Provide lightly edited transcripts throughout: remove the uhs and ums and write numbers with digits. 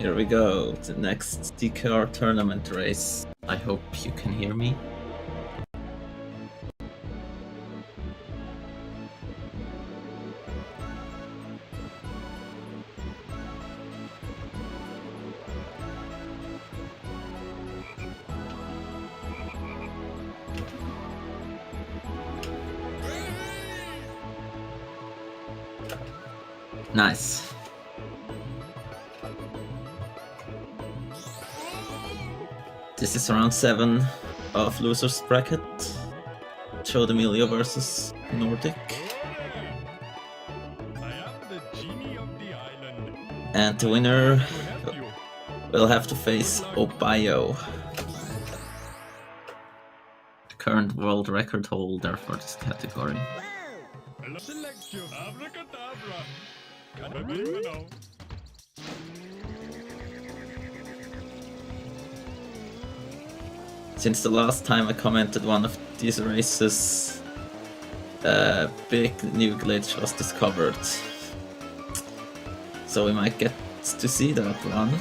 Here we go, the next DKR tournament race. I hope you can hear me. Nice. This is round 7 of losers bracket. JoeDamillio versus Nordic. And the winner will have to face Obio, the current world record holder for this category. Since the last time I commented one of these races, a big new glitch was discovered. So we might get to see that one.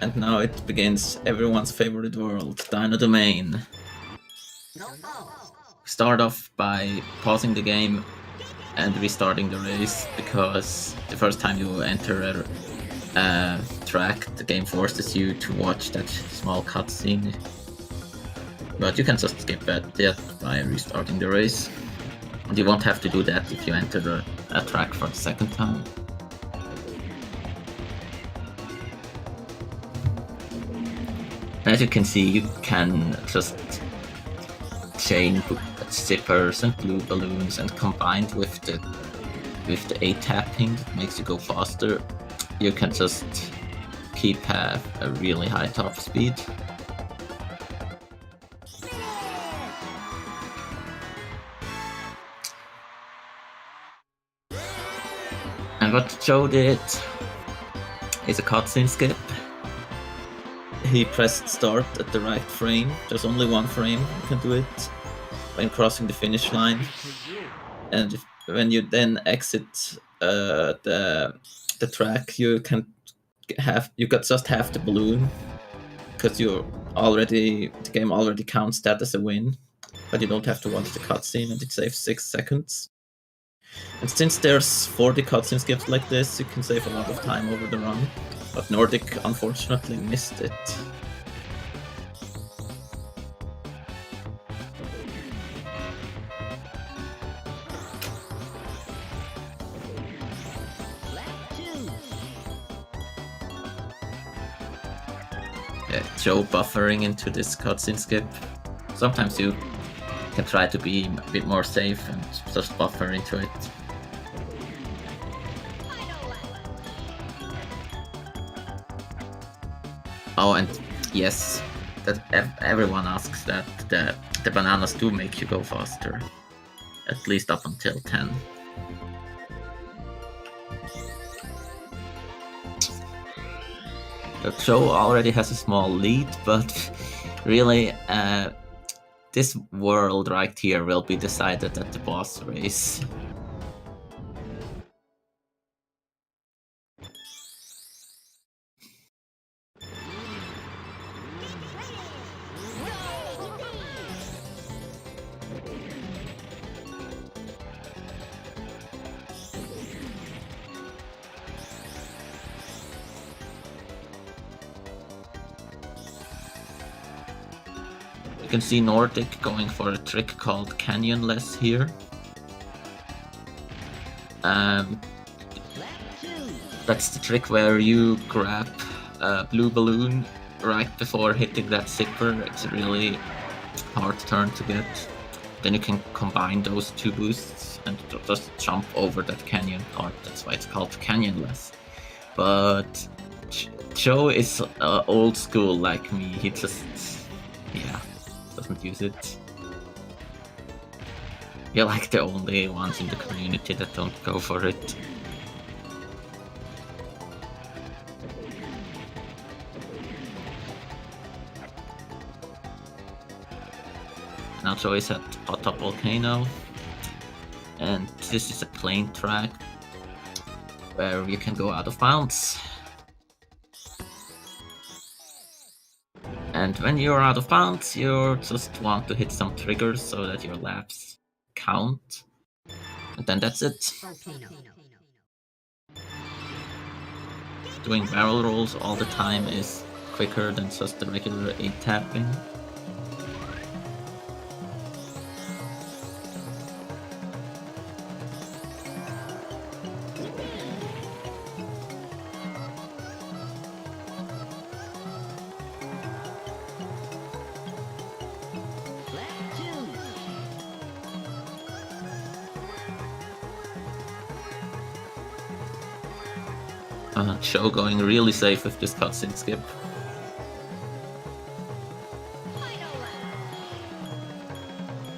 And now it begins everyone's favorite world, Dino Domain. Start off by pausing the game and restarting the race, because the first time you enter a track, the game forces you to watch that small cutscene. But you can just skip that by restarting the race. And you won't have to do that if you enter a track for the second time. As you can see, you can just chain zippers and blue balloons, and combined with the A tapping that makes you go faster, you can just keep a really high top speed. And what Joe did is a cutscene skip. He pressed start at the right frame. There's only one frame you can do it when crossing the finish line, and when you then exit the track, you just have the balloon, because the game already counts that as a win, but you don't have to watch the cutscene, and it saves 6 seconds. And since there's 40 cutscene skips like this, you can save a lot of time over the run. But Nordic unfortunately missed it. Joe buffering into this cutscene skip. Sometimes you can try to be a bit more safe and just buffer into it. Oh, and yes, that everyone asks that the bananas do make you go faster, at least up until 10. Joe already has a small lead, but really, this world right here will be decided at the boss race. You can see Nordic going for a trick called Canyonless here. That's the trick where you grab a blue balloon right before hitting that zipper. It's a really hard turn to get. Then you can combine those two boosts and just jump over that canyon part. That's why it's called Canyonless. But Joe is old school like me. He just, doesn't use it. You're like the only ones in the community that don't go for it. Now Joe is at Hot Top Volcano, and this is a plane track where you can go out of bounds. And when you're out of bounds, you just want to hit some triggers so that your laps count. And then that's it. Doing barrel rolls all the time is quicker than just the regular 8-tapping. Joe going really safe with this cutscene skip.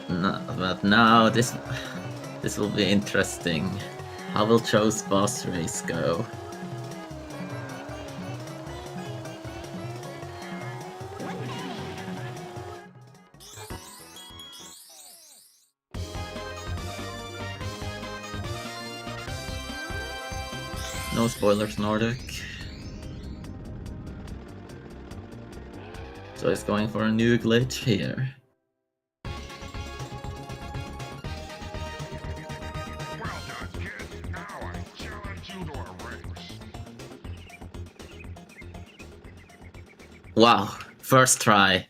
No, but now this will be interesting. How will Joe's boss race go? No spoilers, Nordic. So he's going for a new glitch here. Wow, first try.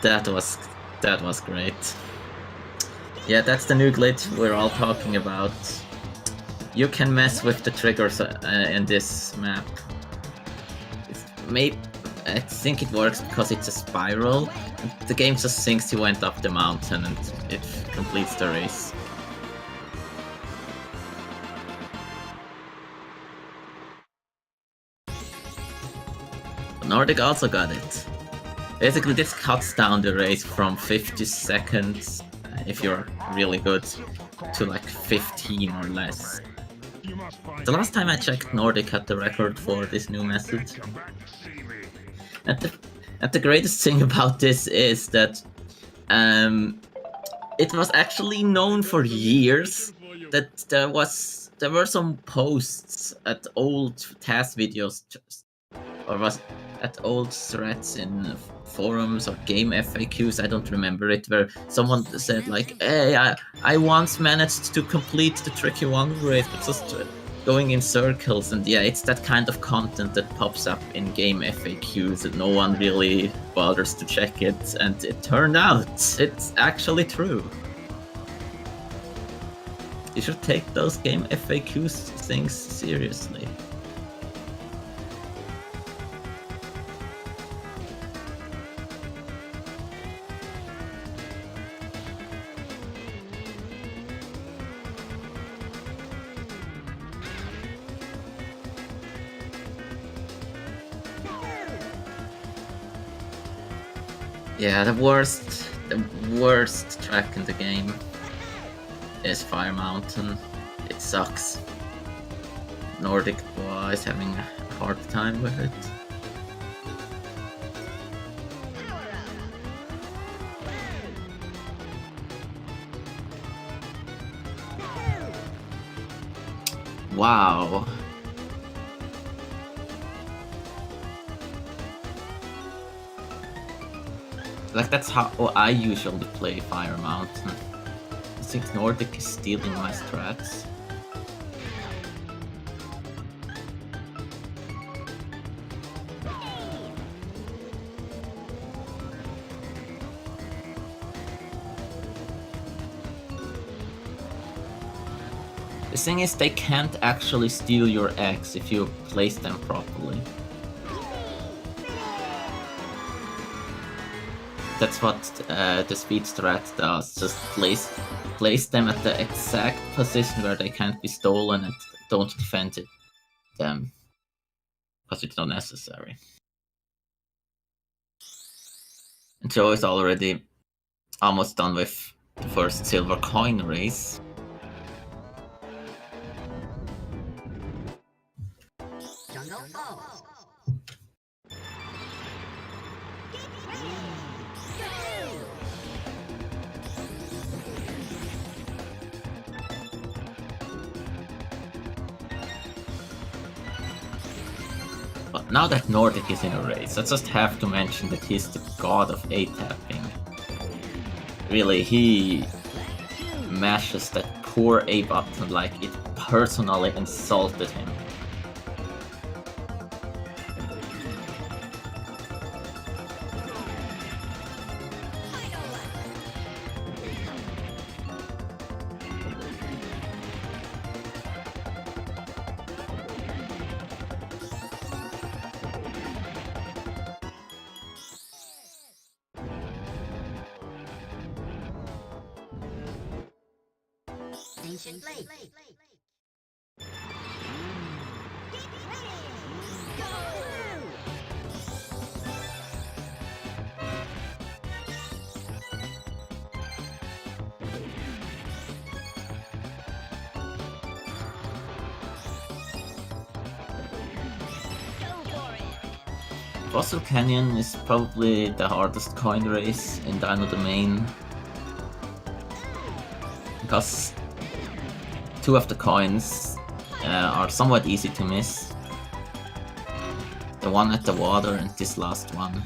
That was great. Yeah, that's the new glitch we're all talking about. You can mess with the triggers in this map. I think it works because it's a spiral. The game just thinks you went up the mountain and it completes the race. Nordic also got it. Basically, this cuts down the race from 50 seconds, if you're really good, to like 15 or less. The last time I checked, Nordic had the record for this new method. And the greatest thing about this is that it was actually known for years that there were some posts at old task videos, or was at old threads in forums or game FAQs, I don't remember it, where someone said like, hey, I once managed to complete the tricky one race, but just going in circles. And yeah, it's that kind of content that pops up in game FAQs and no one really bothers to check it, and it turned out it's actually true. You should take those game FAQs things seriously. Yeah, the worst track in the game is Fire Mountain. It sucks. NordicBoa is having a hard time with it. Wow. Like, that's how I usually play Fire Mountain. I think Nordic is stealing my strats. The thing is, they can't actually steal your eggs if you place them properly. That's what the speed strat does. Just place them at the exact position where they can't be stolen and don't defend them, because it's not necessary. And Joe is already almost done with the first silver coin race. Now that Nordic is in a race, I just have to mention that he's the god of A-tapping. Really, he mashes that poor A button like it personally insulted him. Ancient Blade. Fossil Canyon is probably the hardest coin race in Dino Domain, because two of the coins are somewhat easy to miss. The one at the water and this last one.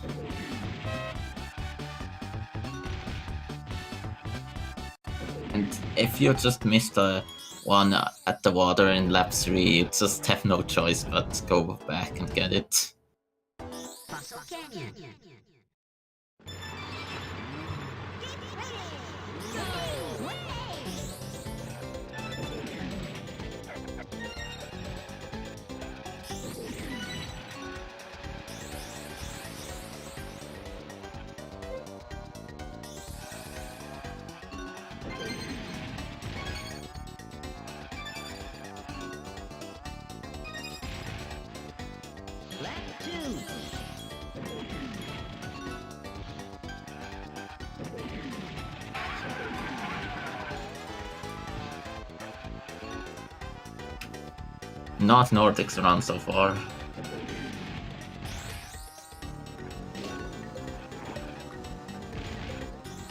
And if you just miss the one at the water in lap 3, you just have no choice but go back and get it. Fossil Canyon. Not Nordic's run so far.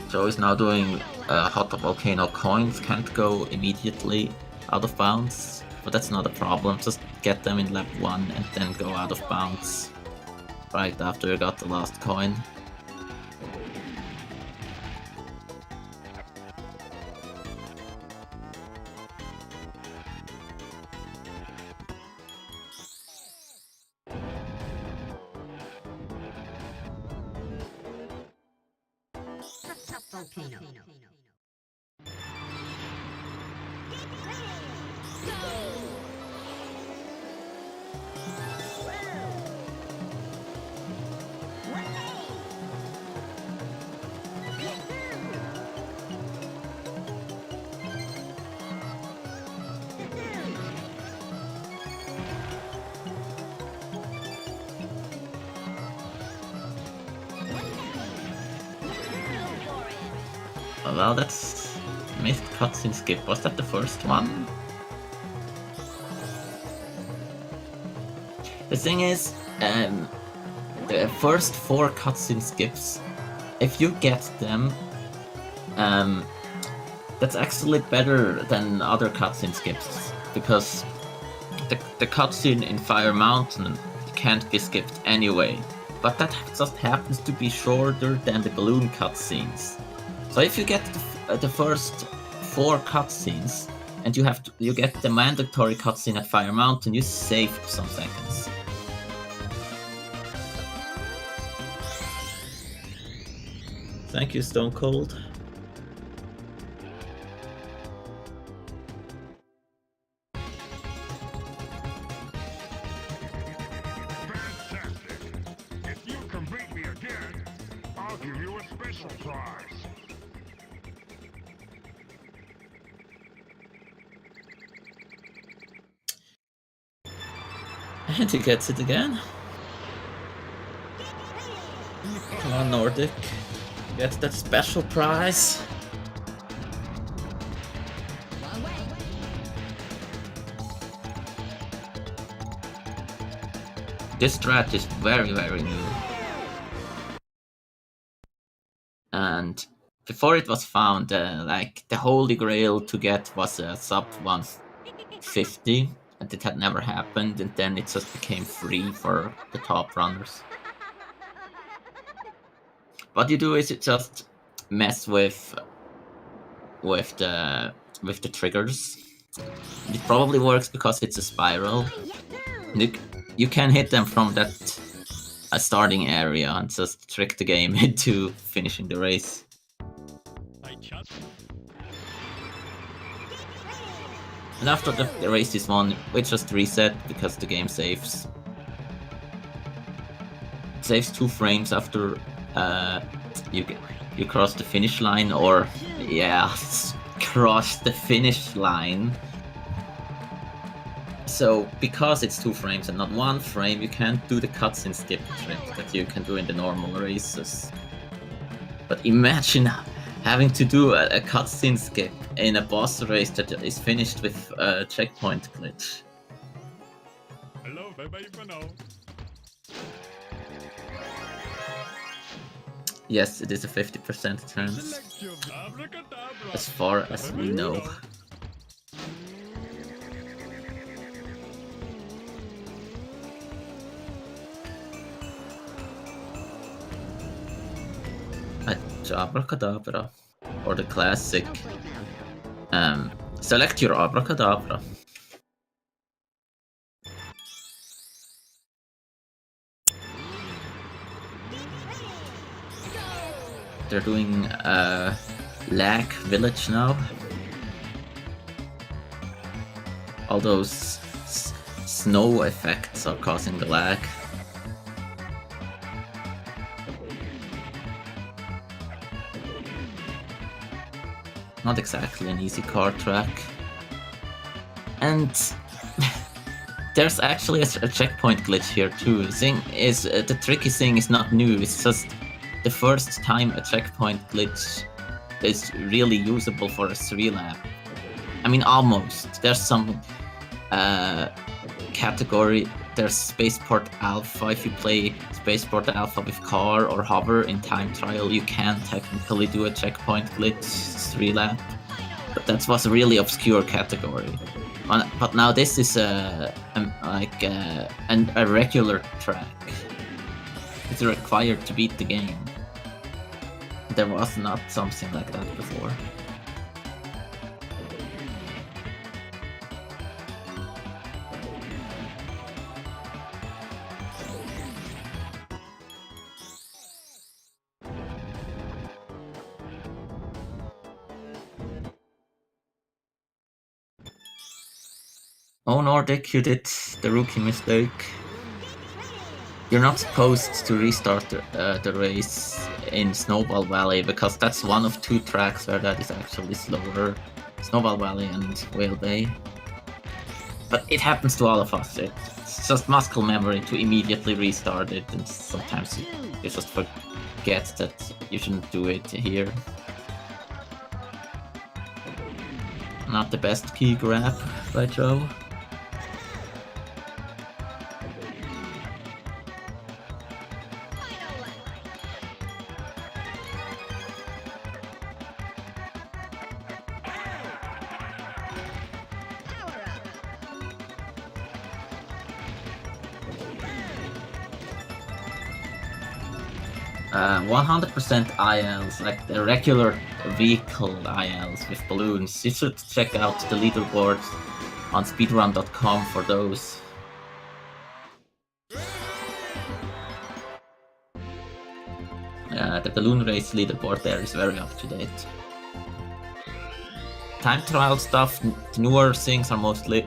Joe is now doing Hot Volcano coins, can't go immediately out of bounds, but that's not a problem, just get them in lap 1 and then go out of bounds right after you got the last coin. Volcano. Well, that's missed cutscene skip. Was that the first one? The thing is, the first 4 cutscene skips, if you get them, that's actually better than other cutscene skips, because the cutscene in Fire Mountain can't be skipped anyway, but that just happens to be shorter than the balloon cutscenes. So if you get the first 4 cutscenes and you get the mandatory cutscene at Fire Mountain, you save some seconds. Thank you, Stone Cold. Fantastic! If you can beat me again, I'll give you a special prize. And he gets it again. Come on, Nordic. Get that special prize. This strat is very, very new. And before it was found, like the holy grail to get was a sub 150. and it had never happened, and then it just became free for the top runners. What you do is you just mess with the triggers. It probably works because it's a spiral. You can hit them from that starting area and just trick the game into finishing the race. And after the race is won, we just reset because the game saves. It saves 2 frames after you cross the finish line, or yeah, cross the finish line. So because it's 2 frames and not 1 frame, you can't do the cutscene skip trick that you can do in the normal races. But imagine having to do a cutscene skip in a boss race that is finished with a checkpoint glitch. Hello, bye-bye for now. Yes, it is a 50% chance, as far as we know. Abracadabra, or the classic. Select your abracadabra. They're doing lag village now. All those snow effects are causing the lag. Not exactly an easy car track. And there's actually a checkpoint glitch here too. The thing is, the tricky thing is not new, it's just the first time a checkpoint glitch is really usable for a 3-lap. I mean, almost. There's some category. There's Spaceport Alpha. If you play Spaceport Alpha with car or hover in time trial, you can technically do a checkpoint glitch 3-lap. But that was a really obscure category. But now this is a regular track. It's required to beat the game. There was not something like that before. Oh, Nordic, you did the rookie mistake. You're not supposed to restart the race in Snowball Valley, because that's one of 2 tracks where that is actually slower. Snowball Valley and Whale Bay. But it happens to all of us. It's just muscle memory to immediately restart it, and sometimes you just forget that you shouldn't do it here. Not the best key grab by Joe. 100% ILs, like the regular vehicle ILs with balloons. You should check out the leaderboard on speedrun.com for those. The balloon race leaderboard there is very up to date. Time trial stuff, the newer things are mostly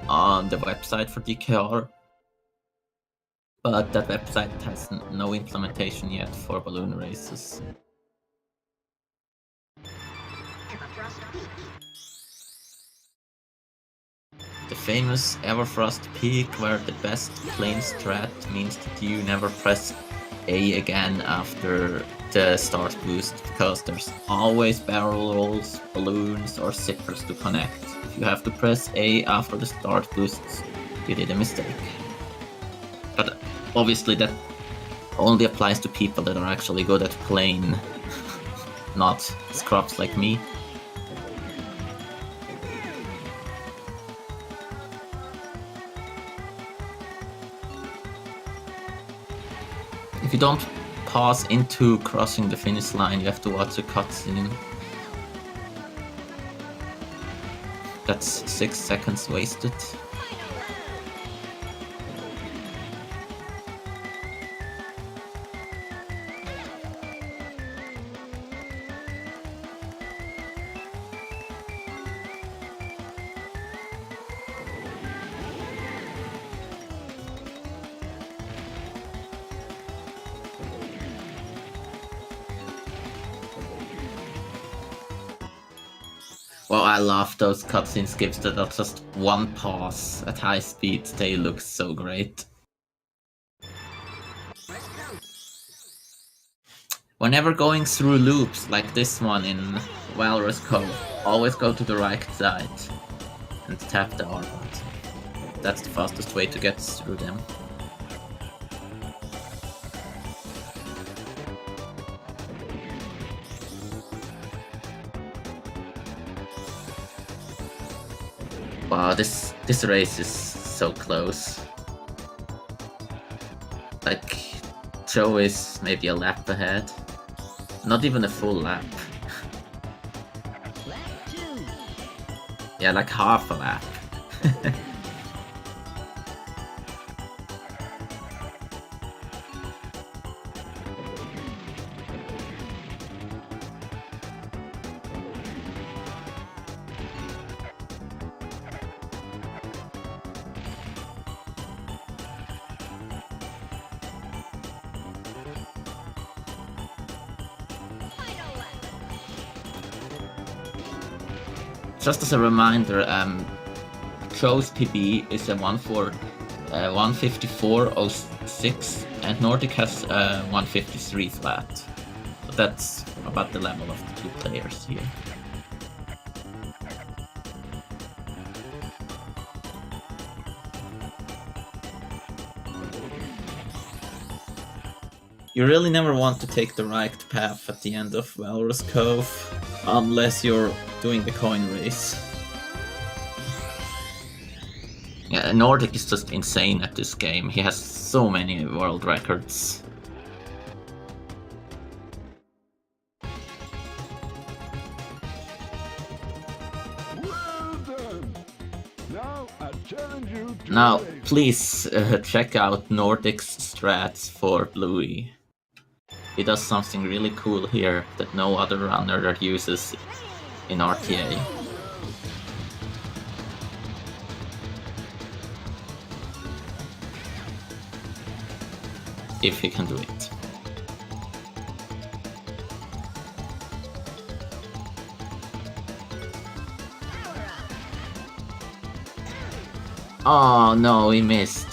on the website for DKR. But that website has no implementation yet for balloon races. The famous Everfrost Peak, where the best plane strat means that you never press A again after the start boost, because there's always barrel rolls, balloons, or zippers to connect. If you have to press A after the start boost, you did a mistake. But obviously that only applies to people that are actually good at playing, not scrubs like me. you don't pause into crossing the finish line, you have to watch a cutscene. That's 6 seconds wasted. Well, I love those cutscene skips that are just one pause at high speed. They look so great. Whenever going through loops like this one in Walrus Cove, always go to the right side and tap the R button. That's the fastest way to get through them. Wow, this race is so close. Like, Joe is maybe a lap ahead. Not even a full lap. Yeah, like half a lap. Just as a reminder, Joe's PB is a 154.06 and Nordic has 153 flat. So that's about the level of the two players here. You really never want to take the right path at the end of Walrus Cove, unless you're doing the coin race. Yeah, Nordic is just insane at this game. He has so many world records. Well done. Now I challenge you to Now, a race. please check out Nordic's strats for Bluey. He does something really cool here that no other runner uses in RTA. If he can do it. Oh no, he missed.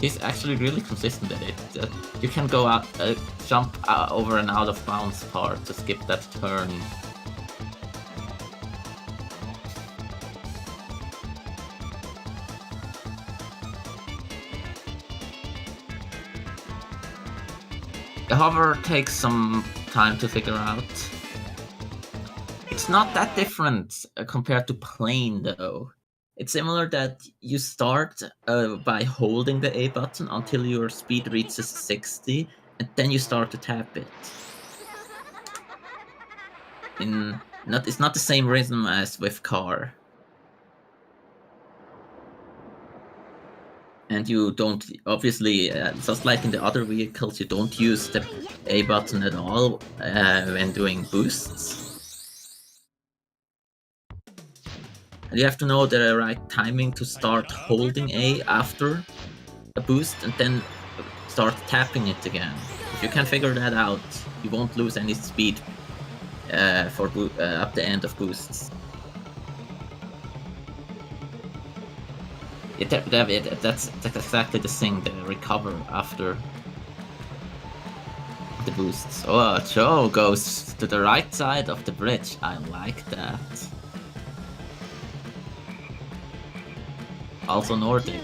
He's actually really consistent at it. You can go out, jump over an out of bounds part to skip that turn. The hover takes some time to figure out. It's not that different compared to plane though. It's similar that you start by holding the A button until your speed reaches 60, and then you start to tap it. It's not the same rhythm as with car. And you don't, obviously, just like in the other vehicles, you don't use the A button at all when doing boosts. And you have to know the right timing to start holding A after a boost and then start tapping it again. If you can figure that out, you won't lose any speed at the end of boosts. That's exactly the thing, the recover after the boosts. Oh, Joe goes to the right side of the bridge. I like that. Also Nordic.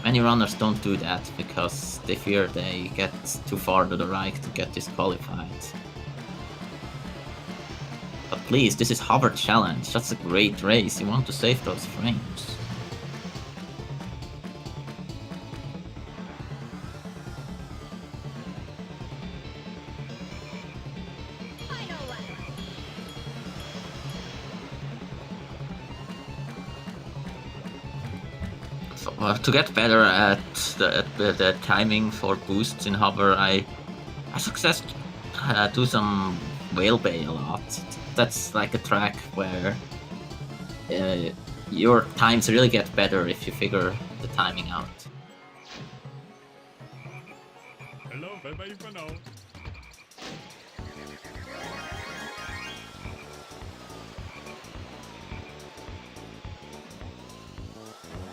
Many runners don't do that because they fear they get too far to the right to get disqualified. But please, this is hover challenge. That's a great race. You want to save those frames. Well, to get better at the timing for boosts in hover, I success do some whale bay a lot. That's like a track where your times really get better if you figure the timing out. Hello, bye-bye for now.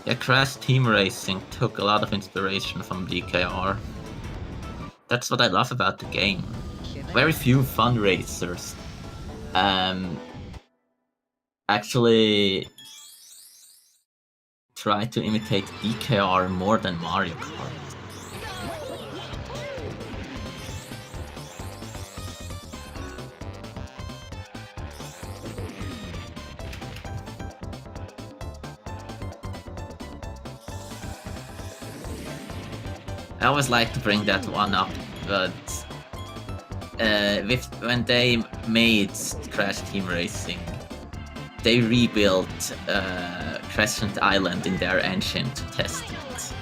Yeah, Crash Team Racing took a lot of inspiration from DKR. That's what I love about the game. Very few fun racers actually try to imitate DKR more than Mario Kart. I always like to bring that one up, but when they made Crash Team Racing, they rebuilt Crescent Island in their engine to test it.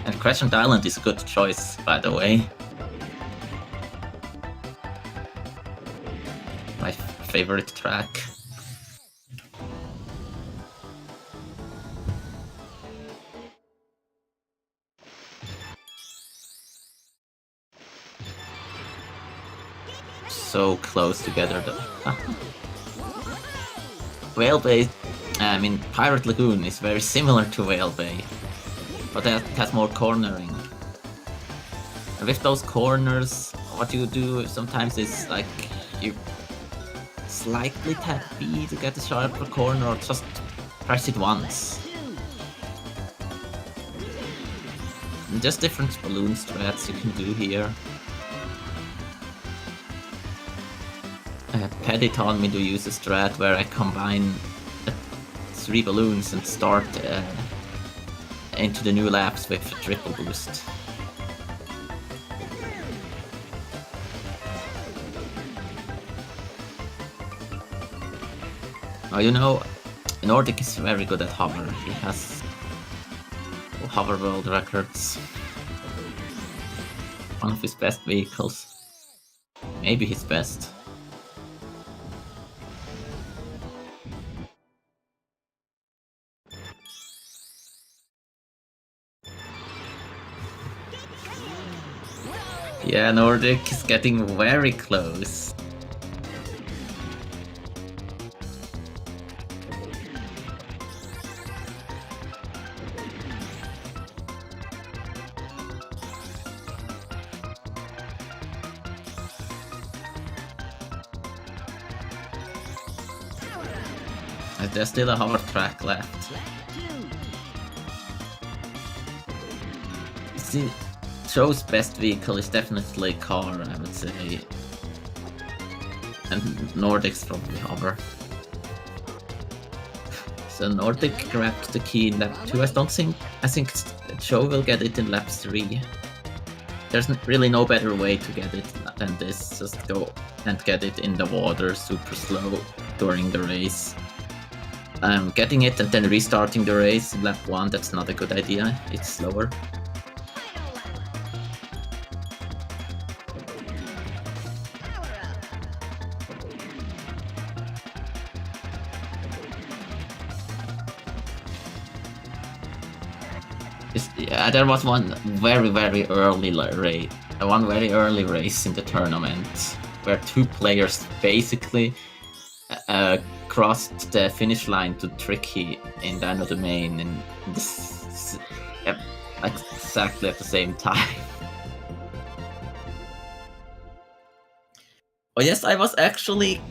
And Crescent Island is a good choice, by the way. My favorite track. So close together though. Whale Bay, I mean Pirate Lagoon is very similar to Whale Bay, but that has more cornering. And with those corners, what you do sometimes is like you slightly tap B to get a sharper corner, or just press it once. And just different balloon strats you can do here. Paddy taught me to use a strat where I combine 3 balloons and start into the new laps with a triple boost. Oh, you know, Nordic is very good at hover. He has hover world records. One of his best vehicles. Maybe his best. Yeah, Nordic is getting very close. There's still a hard track left. See, Joe's best vehicle is definitely car, I would say. And Nordic's probably hover. So Nordic grabbed the key in lap 2. I think Joe will get it in lap 3. There's really no better way to get it than this. Just go and get it in the water super slow during the race. Getting it and then restarting the race in lap 1, that's not a good idea. It's slower. Yeah, there was one very early race in the tournament where 2 players basically crossed the finish line to Tricky in the end of the main, and this exactly at the same time. Oh yes, I was actually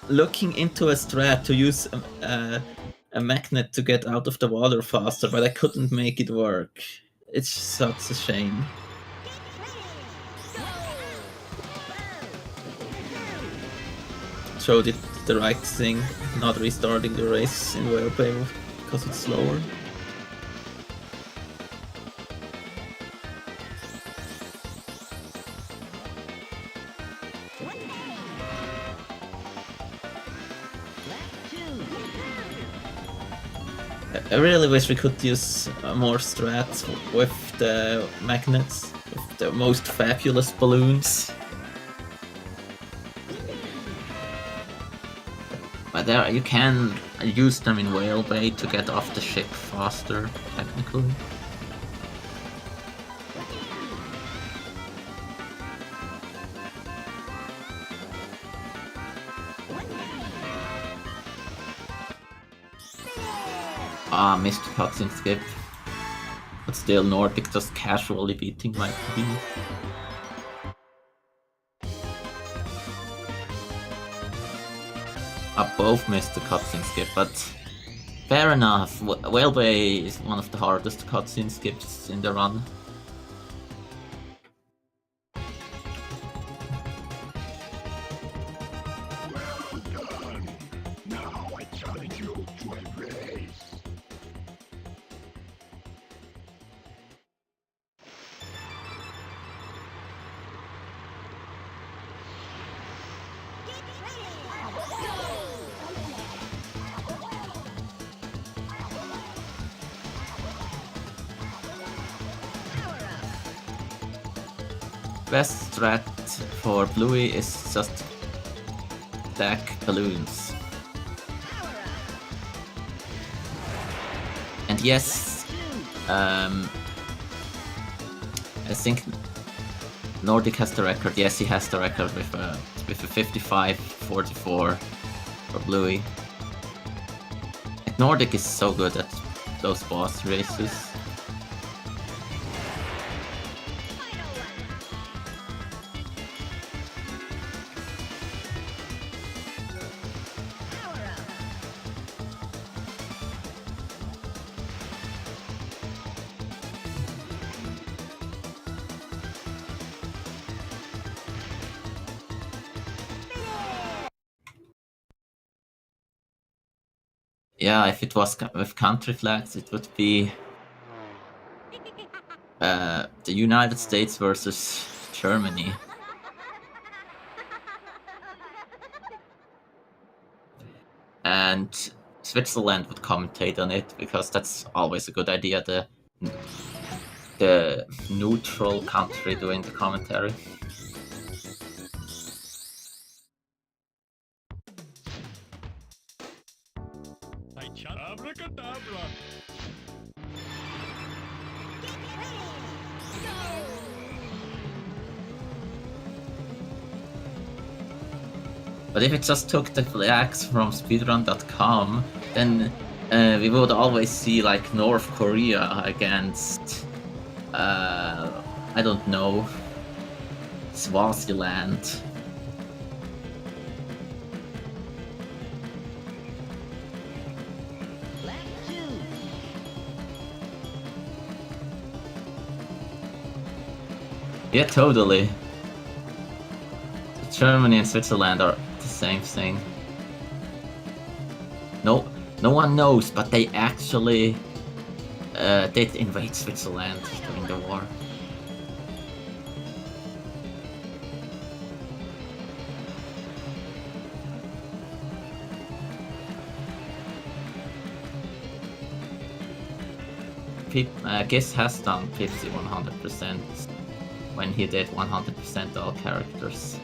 looking into a strat to use a magnet to get out of the water faster, but I couldn't make it work. It's such a shame. Joe did the right thing, not restarting the race in Whale Bay because it's slower. I really wish we could use more strats with the magnets, with the most fabulous balloons. But there, you can use them in whale bait to get off the ship faster, technically. Ah, missed cutscene skip. But still, Nordic just casually beating my PB. Both missed the cutscene skip, but fair enough. Whale Bay is one of the hardest cutscene skips in the run. Well done. Now I challenge you to a race. Best strat for Bluey is just stack balloons. And yes, I think Nordic has the record. Yes, he has the record with a 55-44 for Bluey. Nordic is so good at those boss races. Yeah, if it was with country flags, it would be the United States versus Germany. And Switzerland would commentate on it, because that's always a good idea, the neutral country doing the commentary. Abracadabra. But if it just took the flags from speedrun.com, then we would always see like North Korea against, I don't know, Swaziland. Yeah, totally. Germany and Switzerland are the same thing. No one knows, but they actually did invade Switzerland during the war. Giz has done 100% when he did 100% all characters.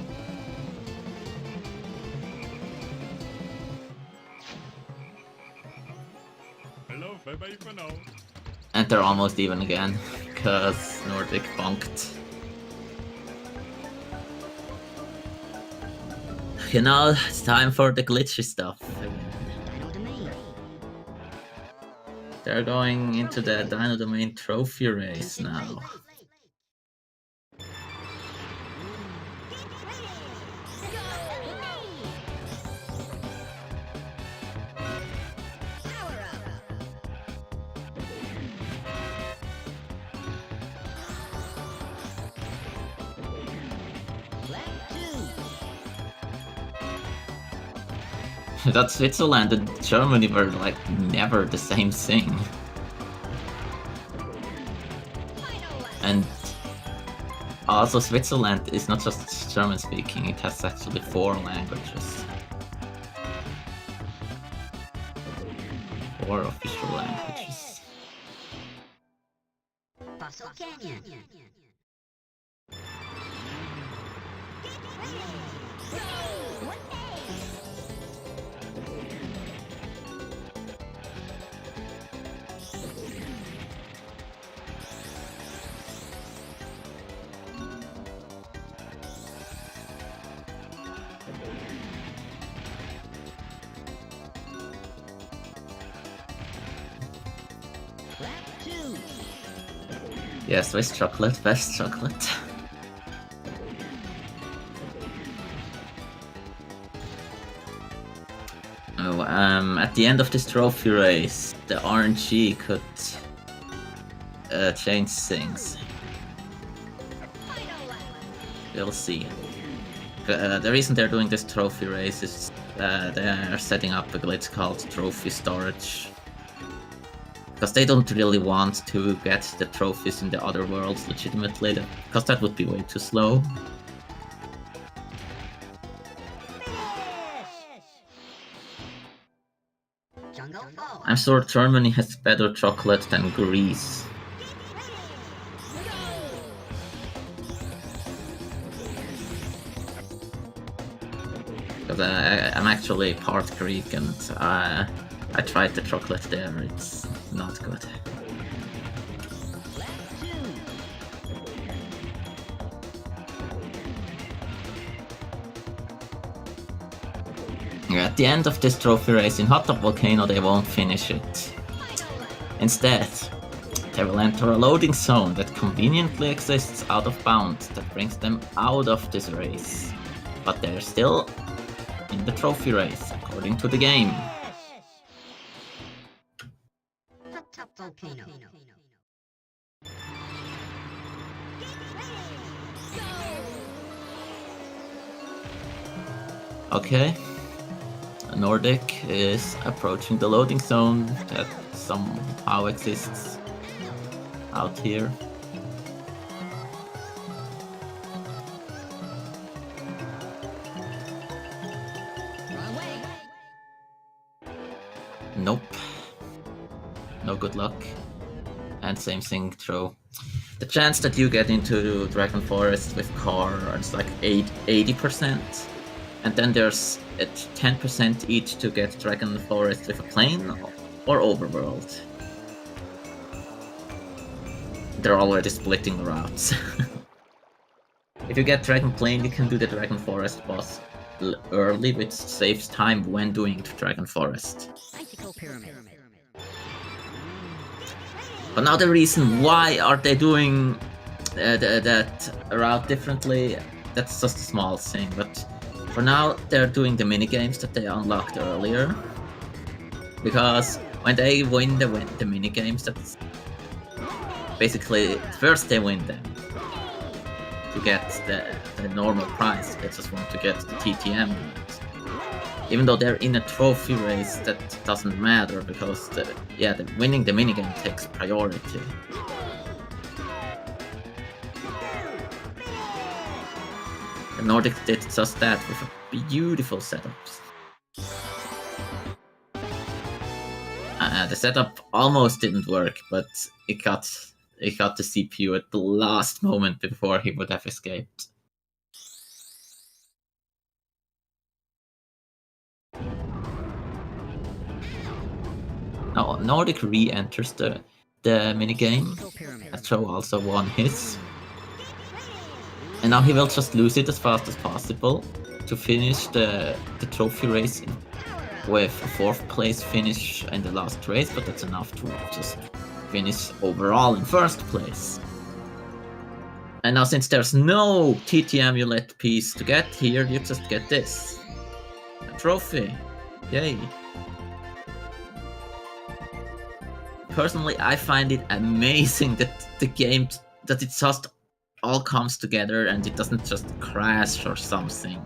Hello, bye-bye for now. And they're almost even again, because Nordic bonked. You know, it's time for the glitchy stuff. They're going into the Dino Domain trophy race now. That Switzerland and Germany were like never the same thing. And also Switzerland is not just German speaking, it has actually 4 languages. 4 4 official languages. Fossil Canyon. Yes, Swiss chocolate, best chocolate. Oh, at the end of this trophy race, the RNG could change things. We'll see. The reason they're doing this trophy race is they are setting up a glitch called trophy storage. Because they don't really want to get the trophies in the other worlds legitimately, because that would be way too slow. I'm sure Germany has better chocolate than Greece. Because I'm actually part Greek and I tried the chocolate there, it's not good. At the end of this trophy race in Hot Top Volcano they won't finish it. Instead, they will enter a loading zone that conveniently exists out of bounds that brings them out of this race. But they're still in the trophy race, according to the game. Hot Top Volcano. Okay. Nordic is approaching the loading zone that somehow exists out here. Nope. No good luck. And same thing, throw. The chance that you get into Dragon Forest with car is like 80%. And then there's a 10% each to get Dragon Forest with a plane or overworld. They're already splitting the routes. If you get Dragon Plane, you can do the Dragon Forest boss early, which saves time when doing the Dragon Forest. But now the reason why are they doing that route differently, that's just a small thing, but for now they're doing the minigames that they unlocked earlier. Because when they win the minigames, that's basically first they win them to get the normal prize. They just want to get the TTM. Even though they're in a trophy race, that doesn't matter because winning the minigame takes priority. The Nordic did just that with a beautiful setup. The setup almost didn't work, but it got the CPU at the last moment before he would have escaped. Now Nordic re-enters the minigame. Joe also won his. And now he will just lose it as fast as possible to finish the trophy race with a 4th place finish in the last race, but that's enough to just finish overall in 1st place. And now since there's no TT amulet piece to get here, you just get this. A trophy. Yay. Personally, I find it amazing that the game, that it just all comes together and it doesn't just crash or something.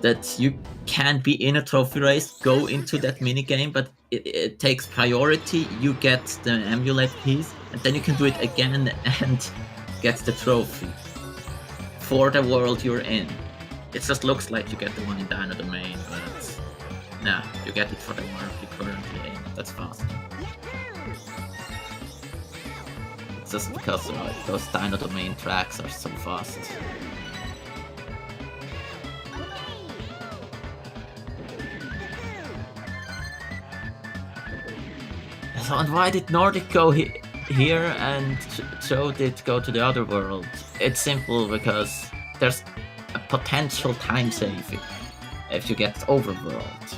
That you can be in a trophy race, go into that minigame, but it takes priority, you get the amulet piece, and then you can do it again and get the trophy for the world you're in. It just looks like you get the one in Dino Domain, but nah, you get it for the world you're currently in. That's fast. It's just because those Dino Domain tracks are so fast. So, and why did Nordic go here and Joe did go to the other world? It's simple, because there's a potential time saving if you get overworld.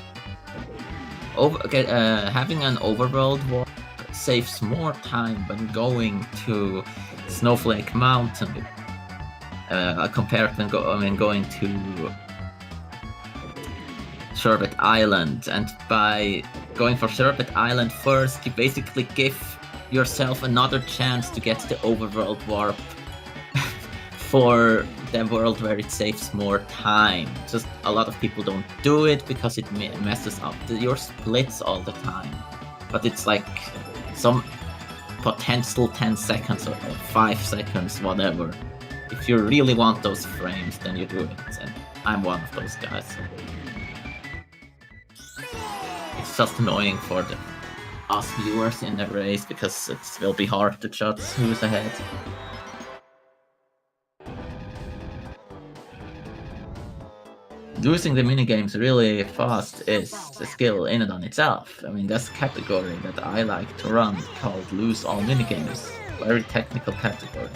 Having an overworld warp saves more time when going to Snowflake Mountain compared when going to Sherbet Island. And by going for Sherbet Island first, you basically give yourself another chance to get the overworld warp for the world where it saves more time. Just a lot of people don't do it because it messes up your splits all the time. But it's like some potential 10 seconds or 5 seconds, whatever. If you really want those frames, then you do it. And I'm one of those guys. It's just annoying for us viewers in the race, because it will be hard to judge who's ahead. Using the minigames really fast is a skill in and on itself. I mean, that's a category that I like to run, called Lose All Minigames. Very technical category.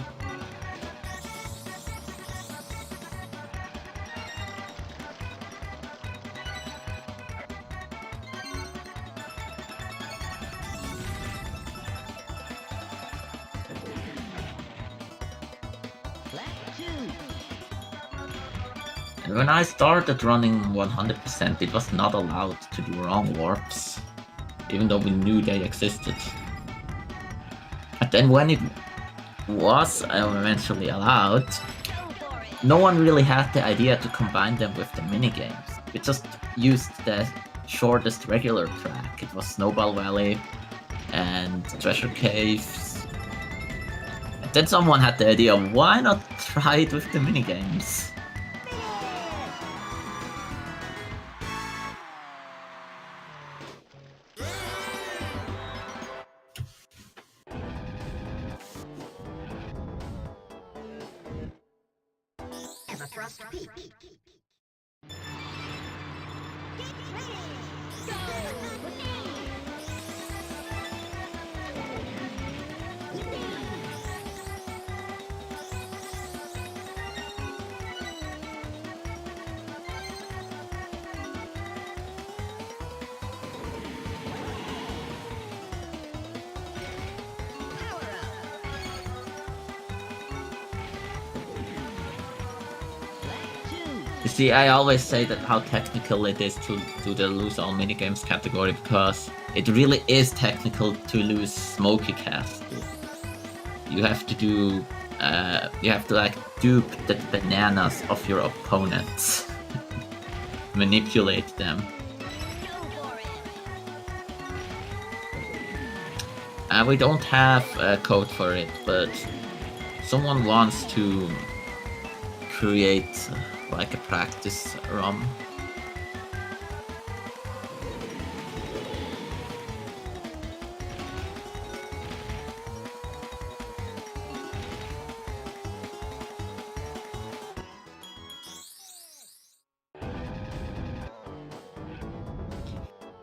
And when I started running 100%, it was not allowed to do wrong warps, even though we knew they existed. And then when it was eventually allowed, no one really had the idea to combine them with the minigames. We just used the shortest regular track. It was Snowball Valley and Treasure Caves. And then someone had the idea, why not try it with the minigames? You see, I always say that how technical it is to do the lose all minigames category, because it really is technical to lose Smoky Castle. You have to do, you have to like dupe the bananas of your opponents, manipulate them. We don't have a code for it, but someone wants to create like a practice ROM.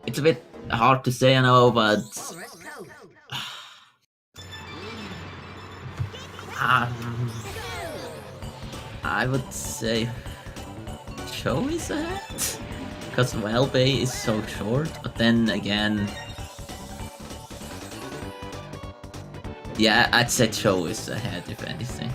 It's a bit hard to say, I know, but I would say Joe is ahead, because Wellbay is so short, but then again, yeah, I'd say Joe is ahead if anything.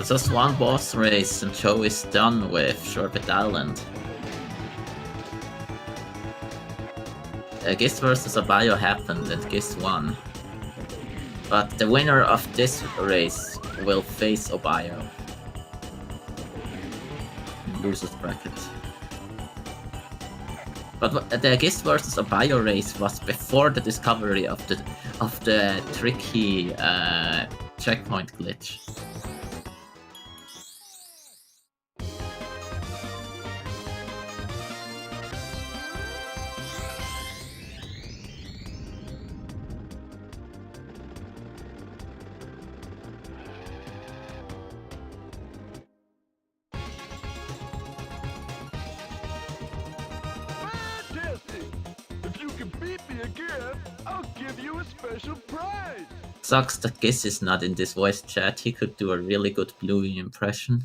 So just one boss race and Joe is done with Sherbet Island. Gist versus Abayo happened and Gist won. But the winner of this race will face Abayo. Losers bracket. But the Gist versus Abayo race was before the discovery of the tricky checkpoint glitch. Sucks that Giz is not in this voice chat. He could do a really good Bluey impression.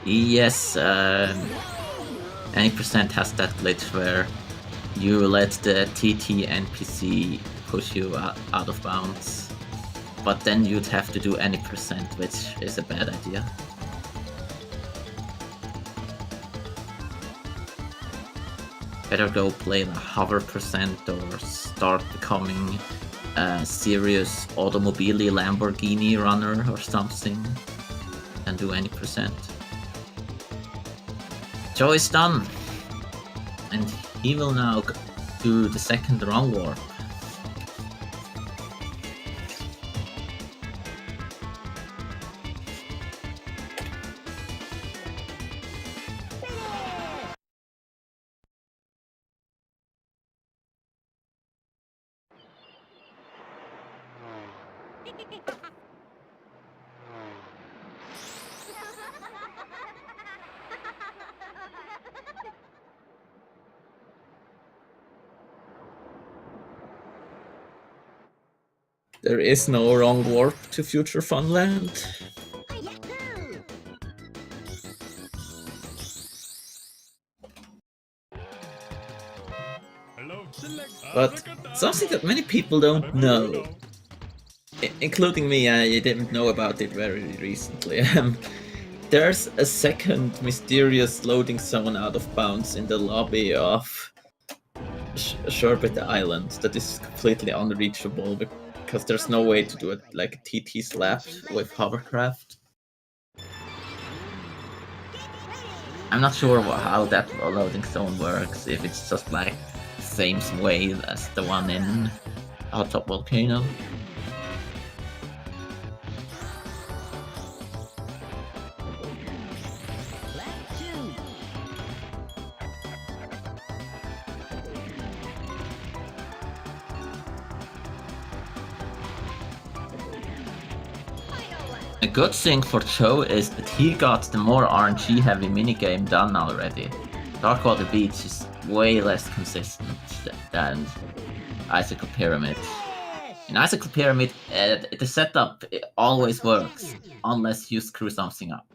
Yes, any percent has that glitch where you let the TT NPC push you out of bounds. But then you'd have to do any percent, which is a bad idea. Better go play the hover percent or start becoming a serious automobile Lamborghini runner or something and do any percent. Joe is done and he will now do the second wrong warp. There is no wrong warp to Future Funland. But something that many people don't know, including me, I didn't know about it very recently. There's a second mysterious loading zone out of bounds in the lobby of Sherbet Island that is completely unreachable because there's no way to do it like a TT slap with hovercraft. I'm not sure how that loading zone works, if it's just like the same way as the one in Hot Top Volcano. A good thing for Joe is that he got the more RNG heavy minigame done already. Darkwater Beach is way less consistent than Icicle Pyramid. In Icicle Pyramid, the setup always works, unless you screw something up.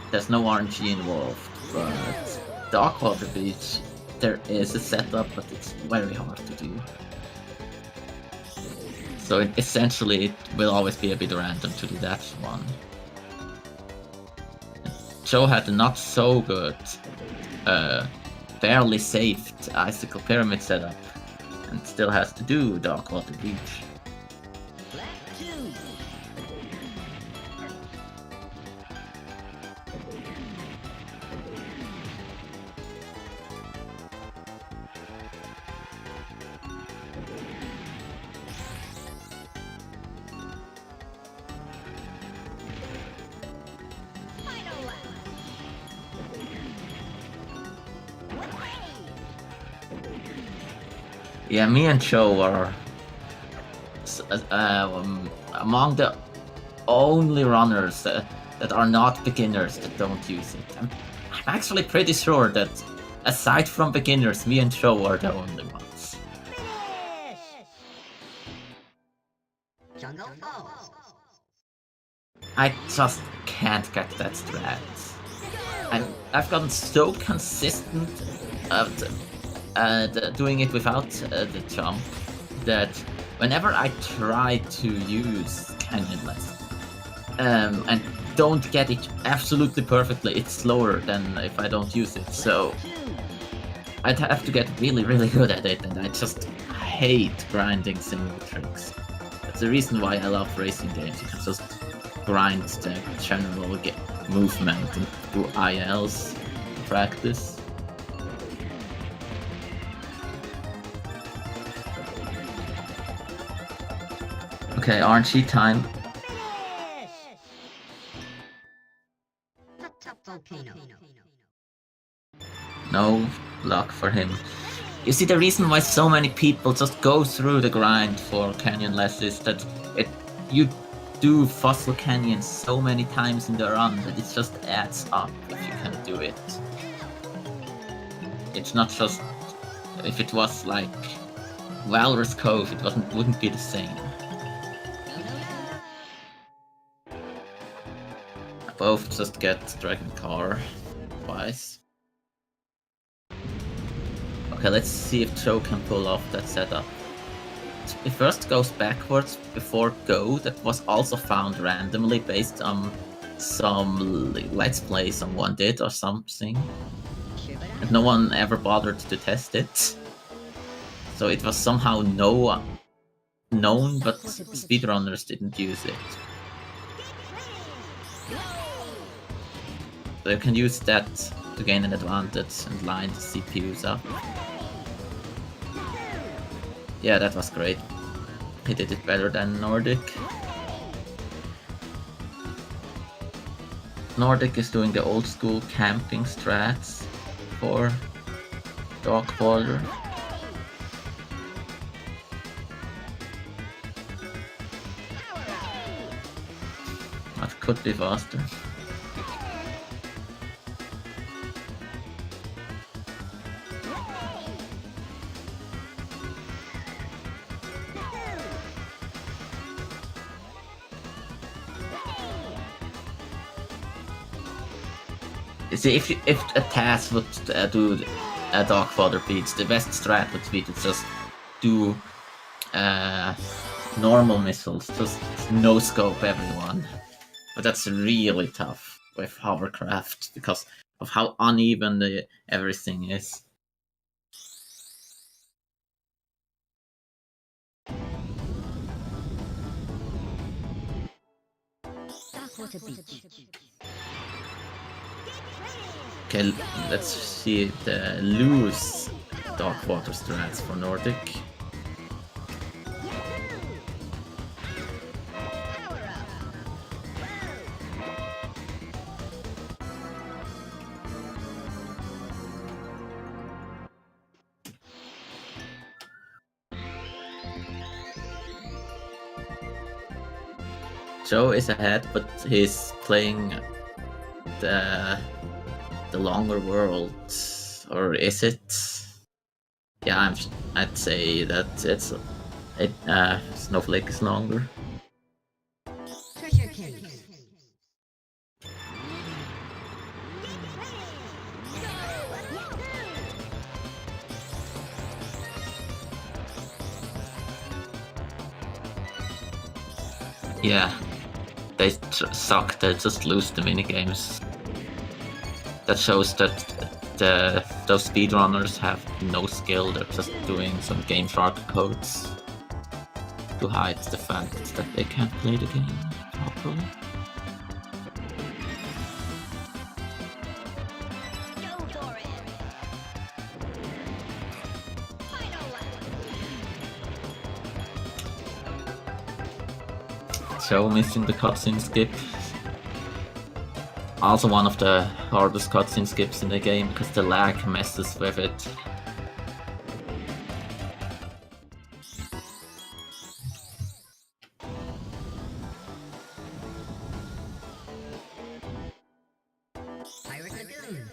There's no RNG involved, but Darkwater Beach, there is a setup, but it's very hard to do. So essentially, it will always be a bit random to do that one. Joe had a not so good, barely saved Icicle Pyramid setup, and still has to do Darkwater Beach. Yeah, me and Joe are among the only runners that are not beginners that don't use it. I'm actually pretty sure that aside from beginners, me and Joe are the only ones. I just can't get that strat. I've gotten so consistent at doing it without the jump that whenever I try to use Canyonless, and don't get it absolutely perfectly, it's slower than if I don't use it, so I'd have to get really, really good at it, and I just hate grinding single tricks. That's the reason why I love racing games. You can just grind the general movement and do ILs to practice. Okay, RNG time. Hot Top Volcano. No luck for him. You see, the reason why so many people just go through the grind for Canyonless is that you do Fossil Canyon so many times in the run that it just adds up if you can do it. It's not just... If it was like Walrus Cove, it wouldn't be the same. Both just get Dragon Car twice. Okay, let's see if Joe can pull off that setup. It first goes backwards before go, that was also found randomly based on some Let's Play someone did or something. And no one ever bothered to test it. So it was somehow known, but speedrunners didn't use it. So you can use that to gain an advantage and line the CPUs up. Yeah, that was great. He did it better than Nordic. Nordic is doing the old school camping strats for Dogwater. That could be faster. See, if a task would do a Dogfather beats, the best strat would be to just do normal missiles, just no scope everyone. But that's really tough with hovercraft because of how uneven everything is. Darkwater Beach. Okay, let's see the loose Darkwater strats for Nordic. Joe is ahead, but he's playing the longer world, or is it? Yeah, I'd say that Snowflake is longer. Treasure Cave. Yeah, they suck. They just lose the minigames. That shows that those speedrunners have no skill. They're just doing some Game Shark codes to hide the fact that they can't play the game properly. Go for it. Final lap. Joe missing the cutscene skip. Also one of the hardest cutscene skips in the game because the lag messes with it. Pirate Lagoon.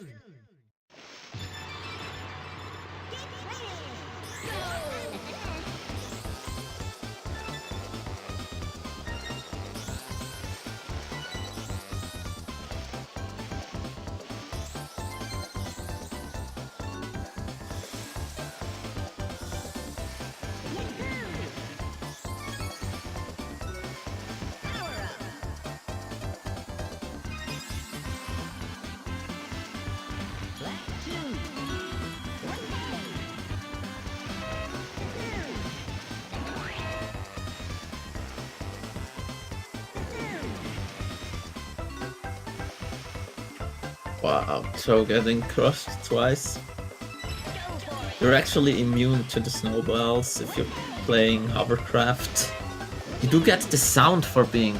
Wow, Joe getting crushed twice. You're actually immune to the snowballs if you're playing hovercraft. You do get the sound for being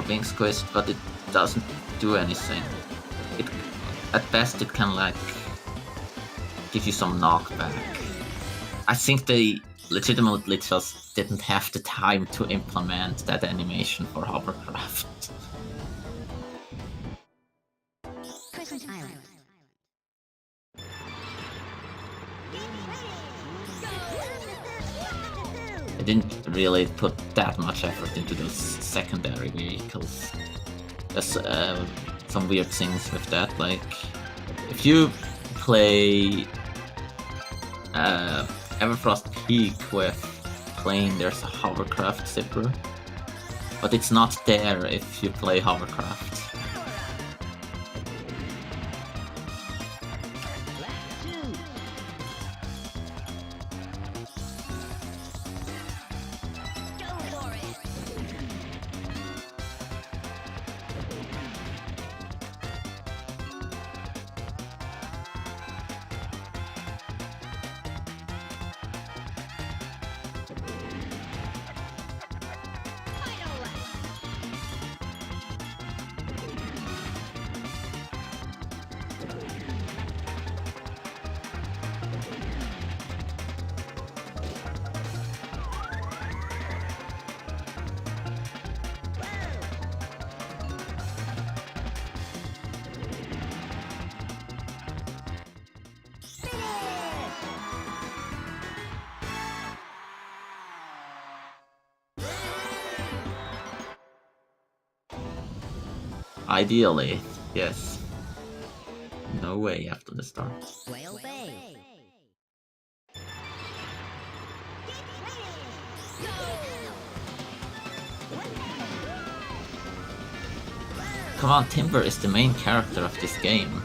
being squished, but it doesn't do anything. At best it can like give you some knockback. I think they legitimately just didn't have the time to implement that animation for hovercraft. Crescent Island. I didn't really put that much effort into those secondary vehicles. There's some weird things with that, like if you play Everfrost Peak with plane, there's a hovercraft zipper, but it's not there if you play hovercraft. Ideally, yes. No way after the start. Whale Bay. Come on, Timber is the main character of this game.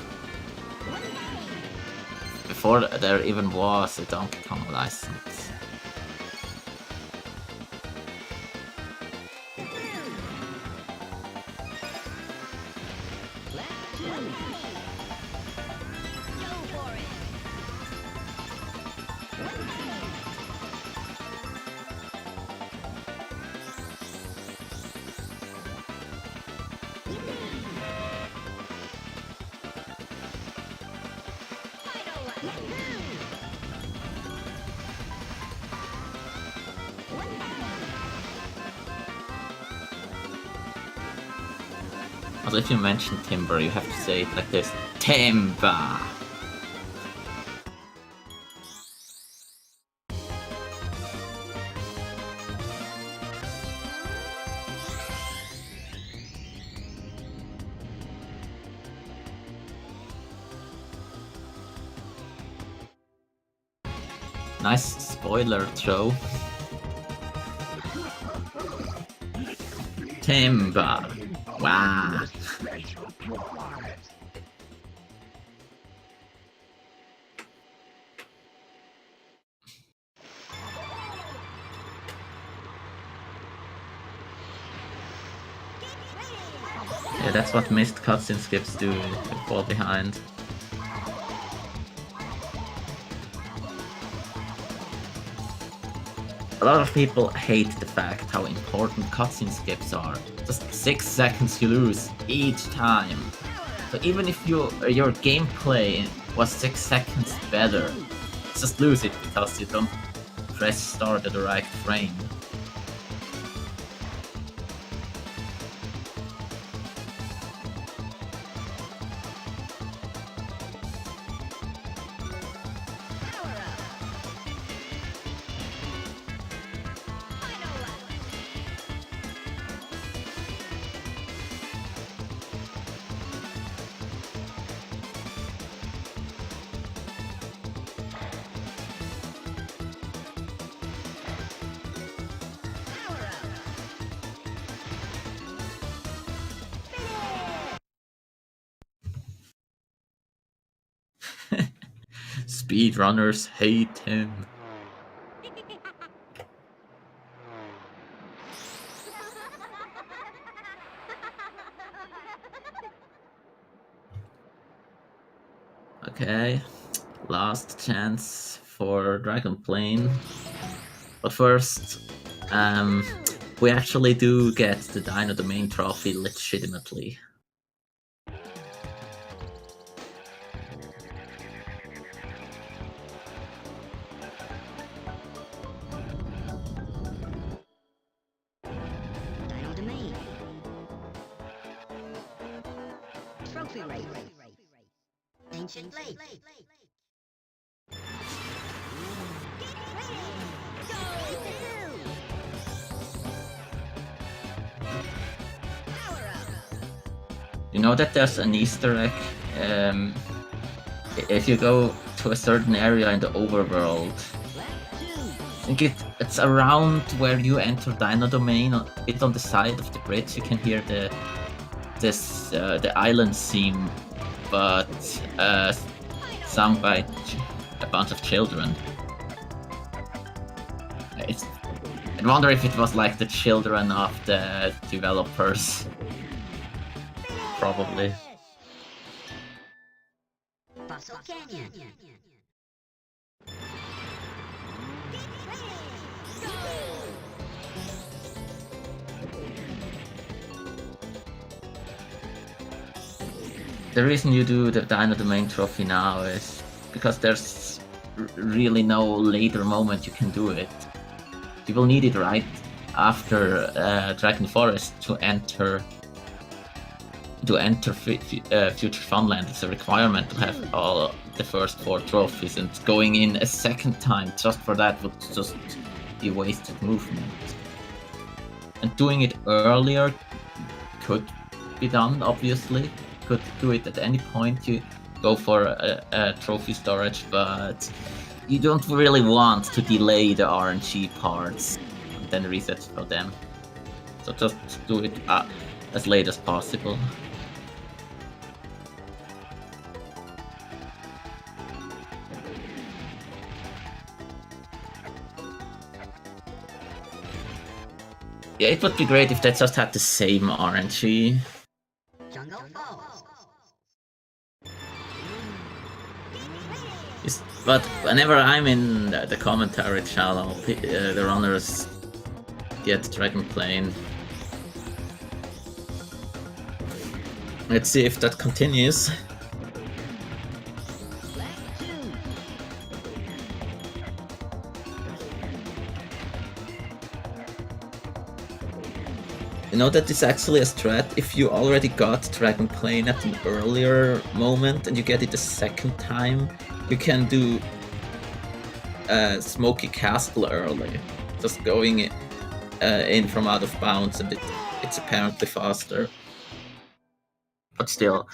Before there even was a Donkey Kong license. Also, if you mention Timber, you have to say it like this: Timber! Nice spoiler, Joe. Timber! Wow! Yeah, that's what missed cutscene skips do, they fall behind. A lot of people hate the fact how important cutscene skips are. Just 6 seconds you lose each time. So even if your gameplay was 6 seconds better, just lose it because you don't press start at the right frame. Speedrunners hate him. Okay, last chance for Dragon Plane. But first, we actually do get the Dino Domain trophy legitimately. Dino Domain. Trophy race. Ancient Lake. You know that there's an Easter egg? If you go to a certain area in the overworld, I think it's around where you enter Dino Domain. It's on the side of the bridge. You can hear the island theme, but sung by a bunch of children. I wonder if it was like the children of the developers. Probably. Fossil Canyon. The reason you do the Dino Domain trophy now is because there's really no later moment you can do it. You will need it right after Dragon Forest to enter Future Funland. It's a requirement to have all the first 4 trophies, and going in a second time just for that would just be wasted movement. And doing it earlier could be done, obviously. Could do it at any point you go for a trophy storage, but you don't really want to delay the RNG parts and then reset for them. So just do it as late as possible. Yeah, it would be great if they just had the same RNG. Jungle Falls. But whenever I'm in the commentary channel, the runners get Dragon Plane. Let's see if that continues. You know that is actually a strat. If you already got Dragon Plane at an earlier moment and you get it a second time, you can do Smoky Castle early. Just going in from out of bounds, and it's apparently faster. But still,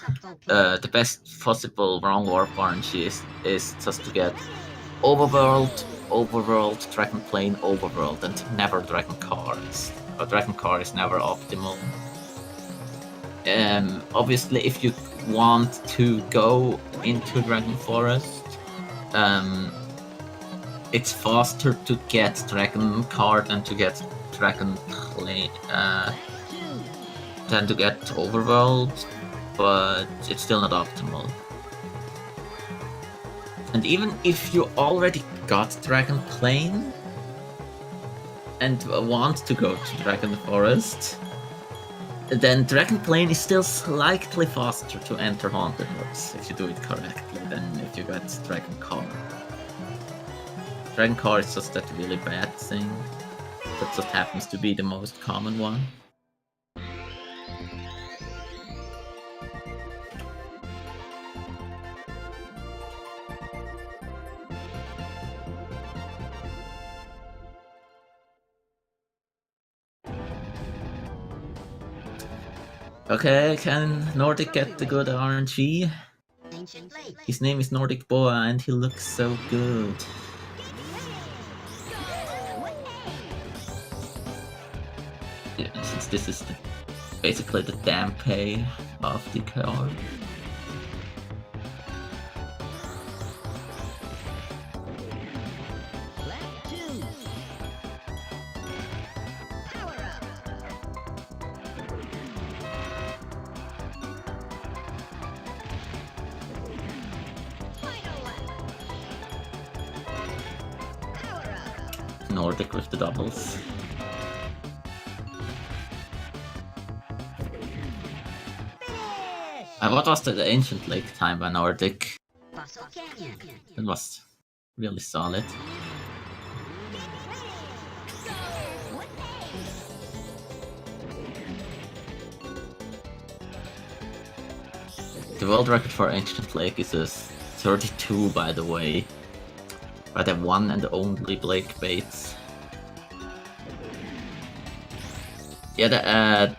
the best possible wrong warp RNG is just to get Overworld, Dragon Plane, Overworld, and never Dragon Cars. A Dragon Car is never optimal. Obviously, if you want to go into Dragon Forest, it's faster to get Dragon Card than to get Dragon Plane, than to get Overworld, but it's still not optimal. And even if you already got Dragon Plane and want to go to Dragon Forest, then Dragon Plane is still slightly faster to enter Haunted Woods if you do it correctly than if you got Dragon Car. Dragon Car is just that really bad thing that just happens to be the most common one. Okay, can Nordic get the good RNG? His name is NordicBoa and he looks so good. Yeah, since this is basically the Dampe of the car. Nordic with the doubles. What was the ancient lake time by Nordic? Paso Canyon. It was really solid. The world record for ancient lake is a 32, by the way, by the one and only Blake Bates. Yeah,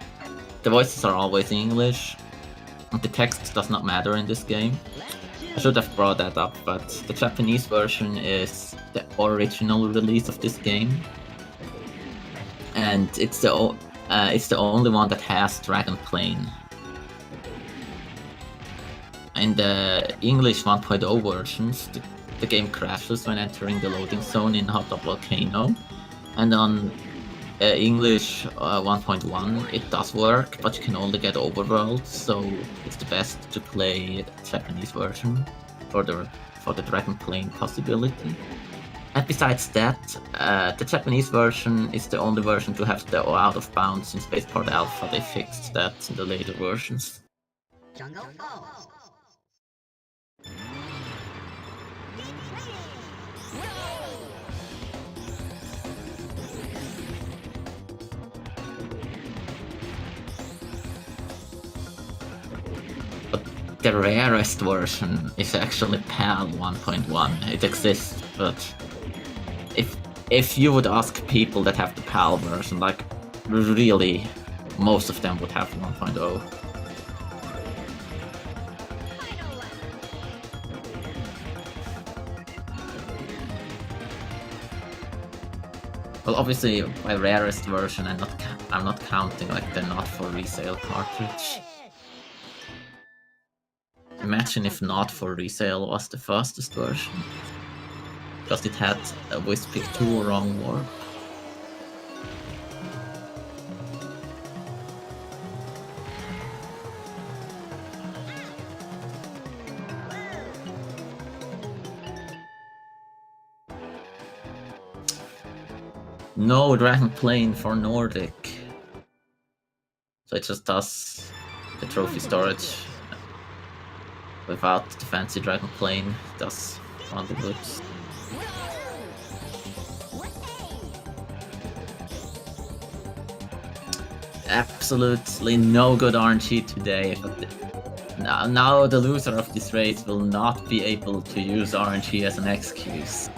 the voices are always in English. The text does not matter in this game. I should have brought that up, but the Japanese version is the original release of this game, and it's the only one that has Dragon Plane. In the English 1.0 versions, the game crashes when entering the loading zone in Hot Dog Volcano, and on English 1.1 it does work, but you can only get overworlds, so it's the best to play the Japanese version for the Dragon Plane possibility. And besides that, the Japanese version is the only version to have the out of bounds in Spaceport Alpha. They fixed that in the later versions. Jungle Falls. The rarest version is actually PAL 1.1. It exists, but if you would ask people that have the PAL version, like really, most of them would have 1.0. Well, obviously, by rarest version, I'm not counting like the not for resale cartridge. Imagine if not for resale was the fastest version, because it had a Whispic 2 wrong warp. No Dragon Plane for Nordic, so it just does the trophy storage. Without the fancy Dragon Plane, does run the books. Absolutely no good RNG today, but now the loser of this race will not be able to use RNG as an excuse.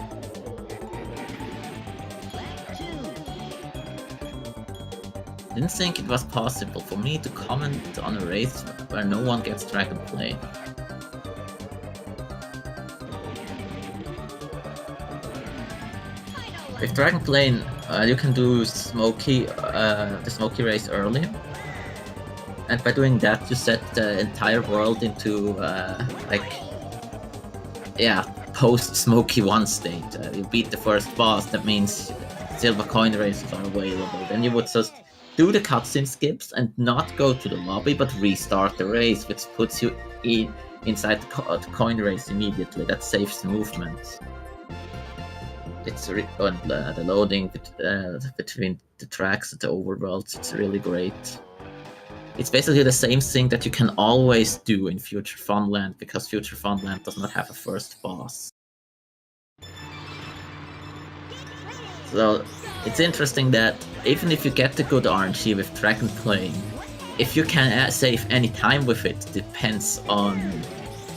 Didn't think it was possible for me to comment on a race where no one gets Dragon Plane. With Dragon Plane, you can do the Smoky race early, and by doing that, you set the entire world into post Smoky 1 state. You beat the first boss. That means silver coin races are available. Then you would just do the cutscene skips and not go to the lobby, but restart the race, which puts you inside the coin race immediately. That saves movement. It's the loading between the tracks and the overworlds. It's really great. It's basically the same thing that you can always do in Future Funland, because Future Funland does not have a first boss. So it's interesting that even if you get the good RNG with Dragon Plane, if you can save any time with it, depends on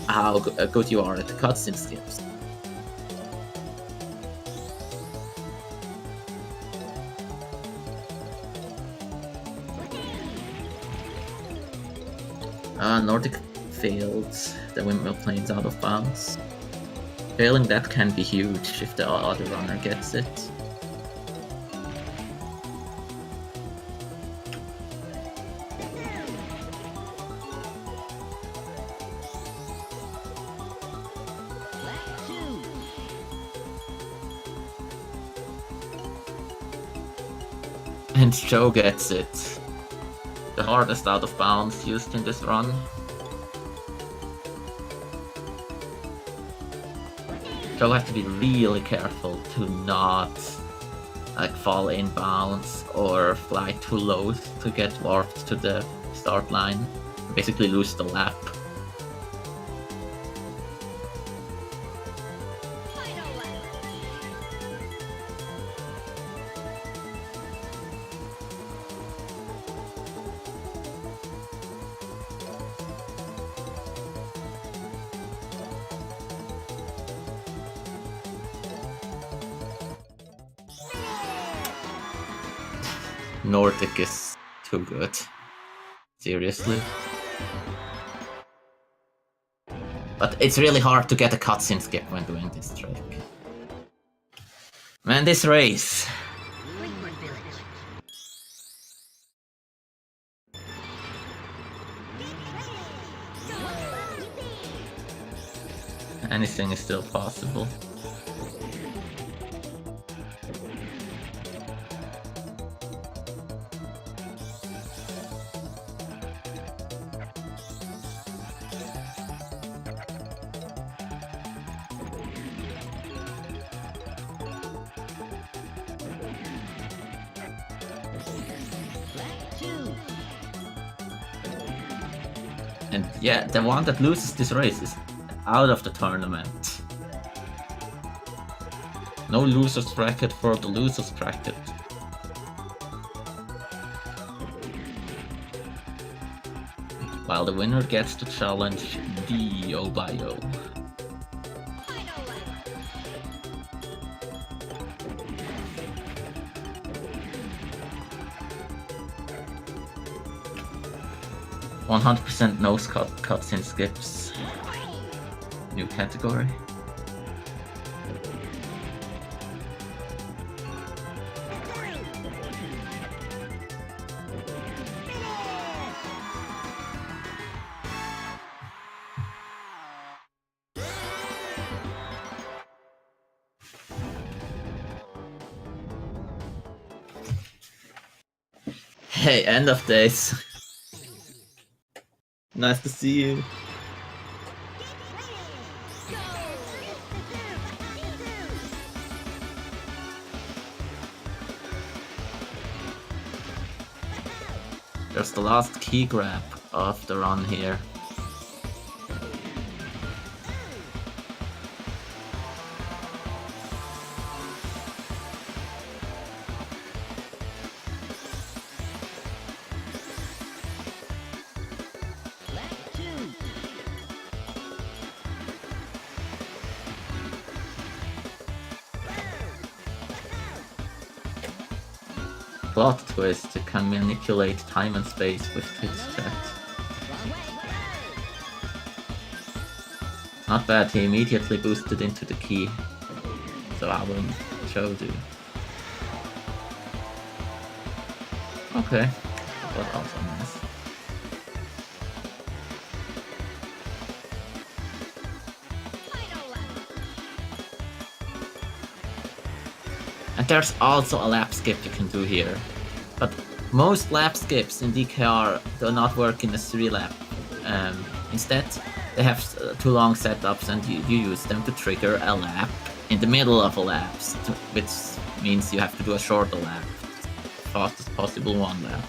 how good you are at the cutscene skips. Nordic failed the windmill planes out of bounds. Failing that can be huge if the other runner gets it. And Joe gets it. The hardest out of bounds used in this run. Joe has to be really careful to not like fall inbounds or fly too low to get warped to the start line. Basically lose the lap. Nordic is too good. Seriously. But it's really hard to get a cutscene skip when doing this trick. Man, this race. Greenwood Village. Anything is still possible. And yeah, the one that loses this race is out of the tournament. No losers bracket for the losers bracket. While the winner gets to challenge JoeDamillio. 100% nose cutscene skips. New category. Hey, end of days. Nice to see you. There's the last key grab of the run here. Plot twist, you can manipulate time and space with his chat. Not bad, he immediately boosted into the key. So I will show you. Okay, but also nice. And there's also a lap skip you can do here. But most lap skips in DKR do not work in a 3-lap. Instead, they have too long setups and you use them to trigger a lap in the middle of a lap, which means you have to do a shorter lap. Fastest possible 1 lap.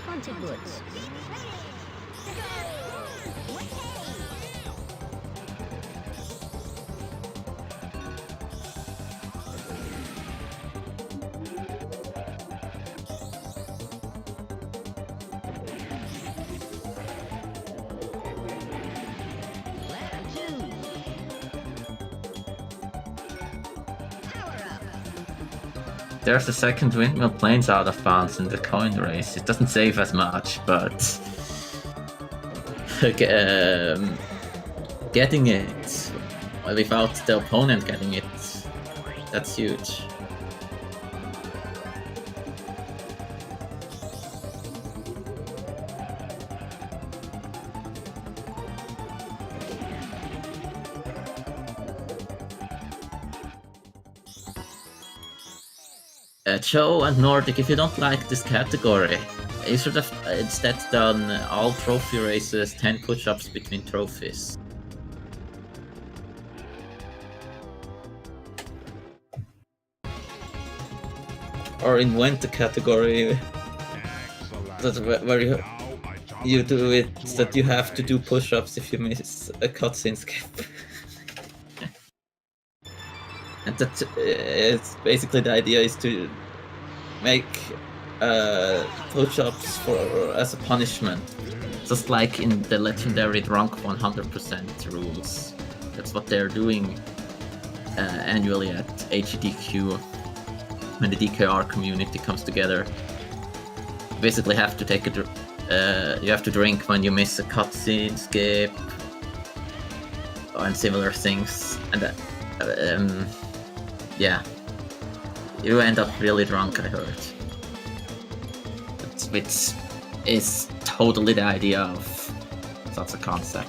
Haunted Woods. There's the second windmill planes out of bounds in the coin race. It doesn't save as much, but getting it without the opponent getting it, that's huge. Joe and Nordic, if you don't like this category, you should have instead done all trophy races, 10 push-ups between trophies. Or invent a category that where you do it that you have to do push-ups if you miss a cutscene skip. And that it's basically the idea is to make push-ups as a punishment, just like in the legendary Drunk 100% rules. That's what they're doing annually at HDQ when the DKR community comes together. You basically have to take you have to drink when you miss a cutscene skip and similar things, and yeah, you end up really drunk, I heard. Which is totally the idea of such a concept.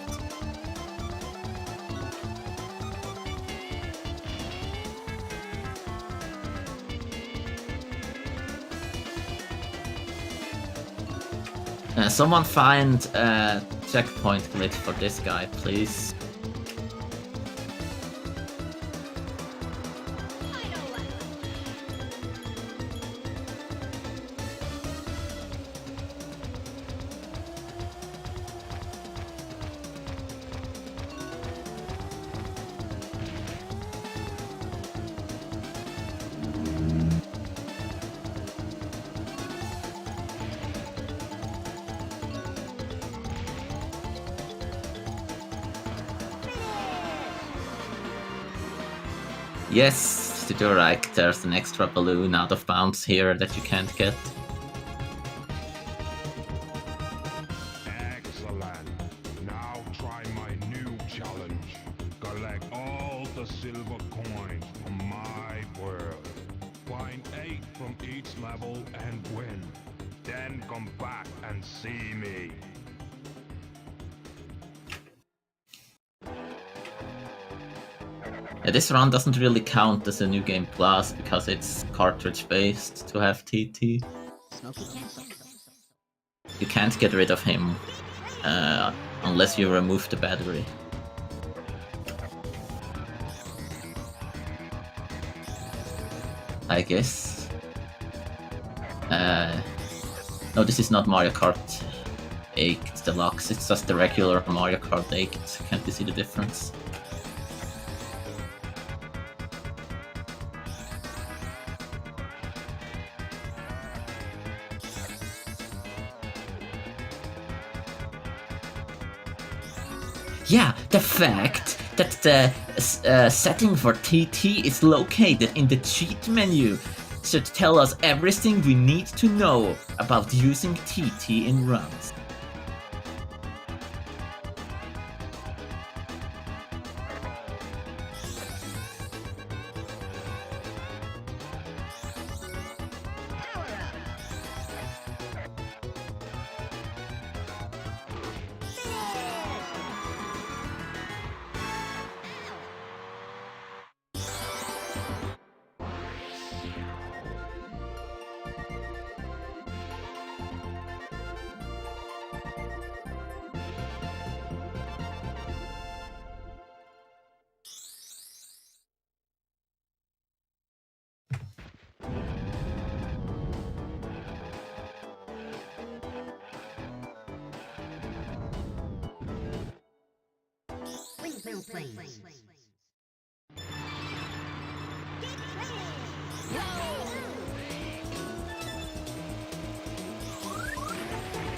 Someone find a checkpoint glitch for this guy, please. Yes, you're right, there's an extra balloon out of bounds here that you can't get. Excellent. Now try my new challenge. Collect all the silver coins from my world. Find 8 from each level and win. Then come back and see me. Yeah, this run doesn't really count as a New Game Plus because it's cartridge based to have TT. You can't get rid of him unless you remove the battery. I guess. No, this is not Mario Kart 8 Deluxe, it's just the regular Mario Kart 8. Can't you see the difference? Yeah, the fact that the setting for TT is located in the cheat menu should tell us everything we need to know about using TT in runs. Windmill Plains.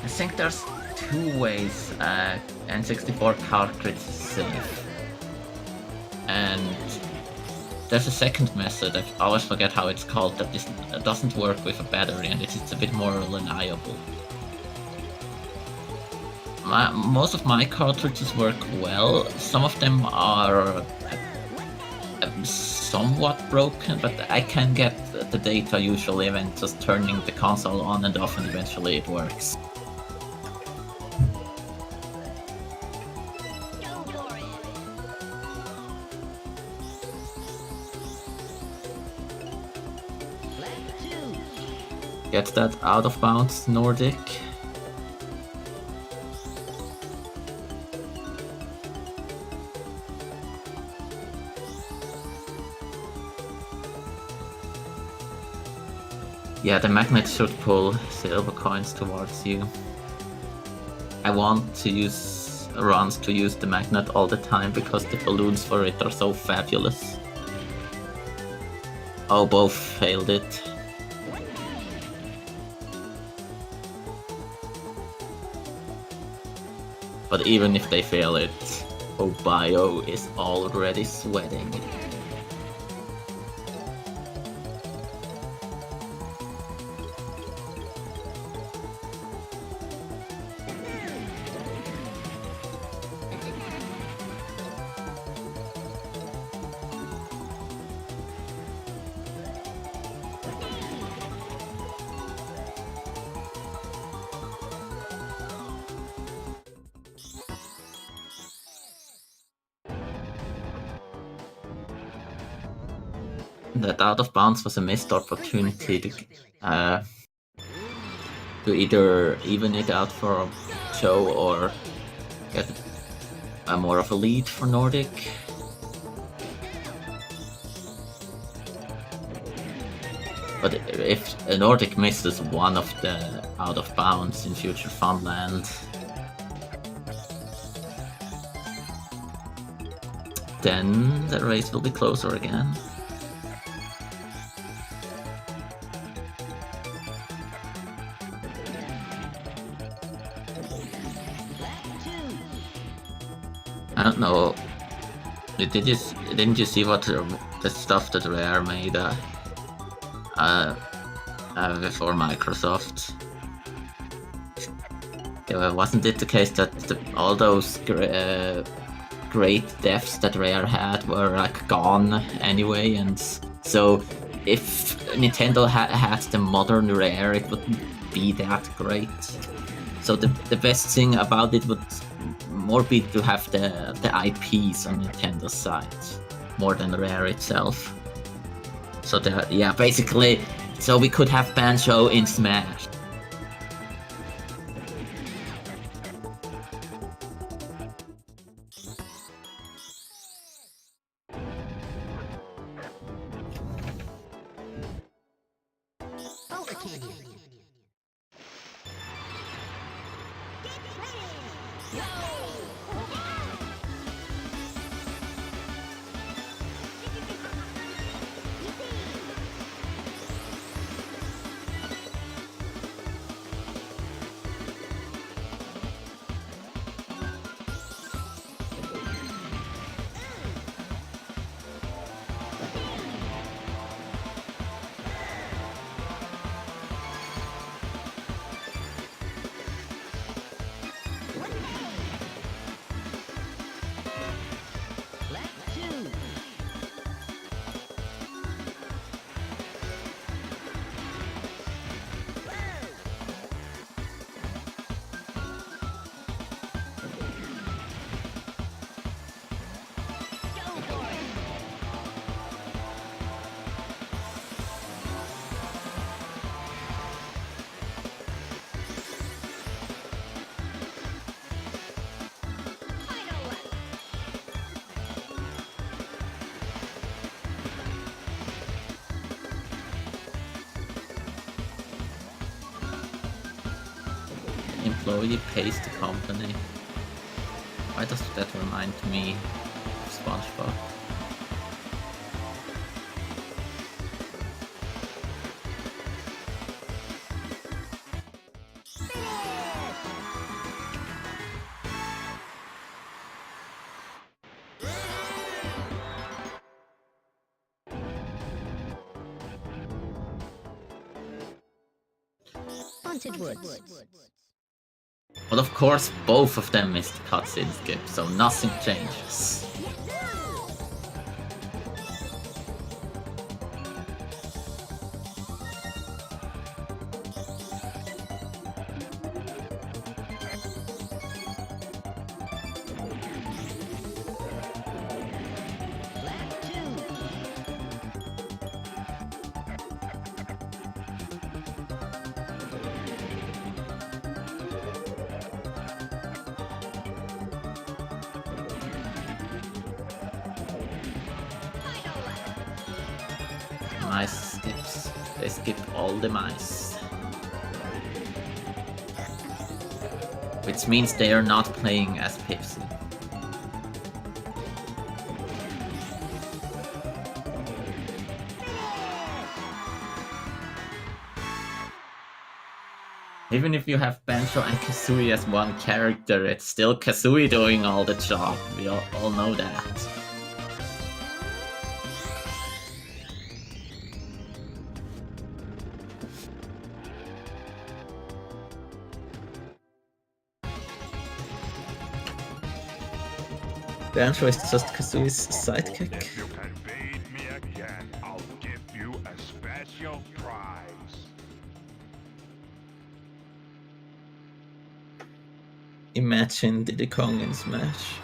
I think there's two ways N64 cartridge save. And there's a second method, I always forget how it's called, that doesn't work with a battery and it's a bit more reliable. Most of my cartridges work well, some of them are somewhat broken, but I can get the data usually when just turning the console on and off, and eventually it works. Let's do Get that out of bounds, Nordic. Yeah, the magnet should pull silver coins towards you. I want to use runs to use the magnet all the time because the balloons for it are so fabulous. Oh, both failed it. But even if they fail it, Obio is already sweating. That out of bounds was a missed opportunity to either even it out for Joe or get more of a lead for Nordic. But if Nordic misses one of the out of bounds in Future Funland, then the race will be closer again. I don't know. Didn't you see what the stuff that Rare made before Microsoft? Wasn't it the case that all those great devs that Rare had were like gone anyway, and so if Nintendo had the modern Rare, it wouldn't be that great. So the best thing about it would more be to have the IPs on Nintendo's side, more than Rare itself. So yeah, basically, so we could have Banjo in Smash. Employee pays the company. Why does that remind me of SpongeBob? Haunted Woods. But of course, both of them missed the cutscene skip, so nothing changes. mice skips. They skip all the mice. Which means they are not playing as Pipsy. Even if you have Banjo and Kazooie as one character, it's still Kazooie doing all the job. We all know that. Banjo is just Kazooie's sidekick. If you can beat me again, I'll give you a special prize. Imagine Diddy Kong in Smash.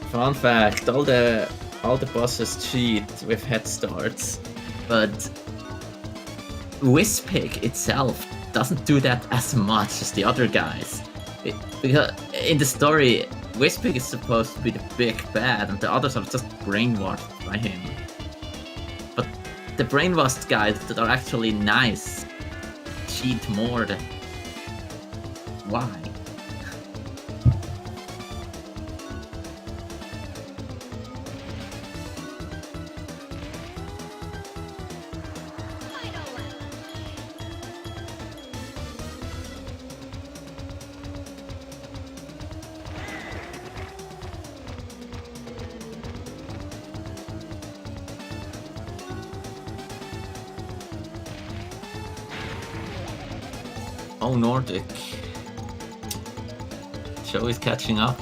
Fun fact, all the bosses cheat with head starts, but Whispig itself doesn't do that as much as the other guys. Because in the story, Whispig is supposed to be the big bad and the others are just brainwashed by him. But the brainwashed guys that are actually nice cheat more than... Why? Oh, Nordic. Joe is catching up.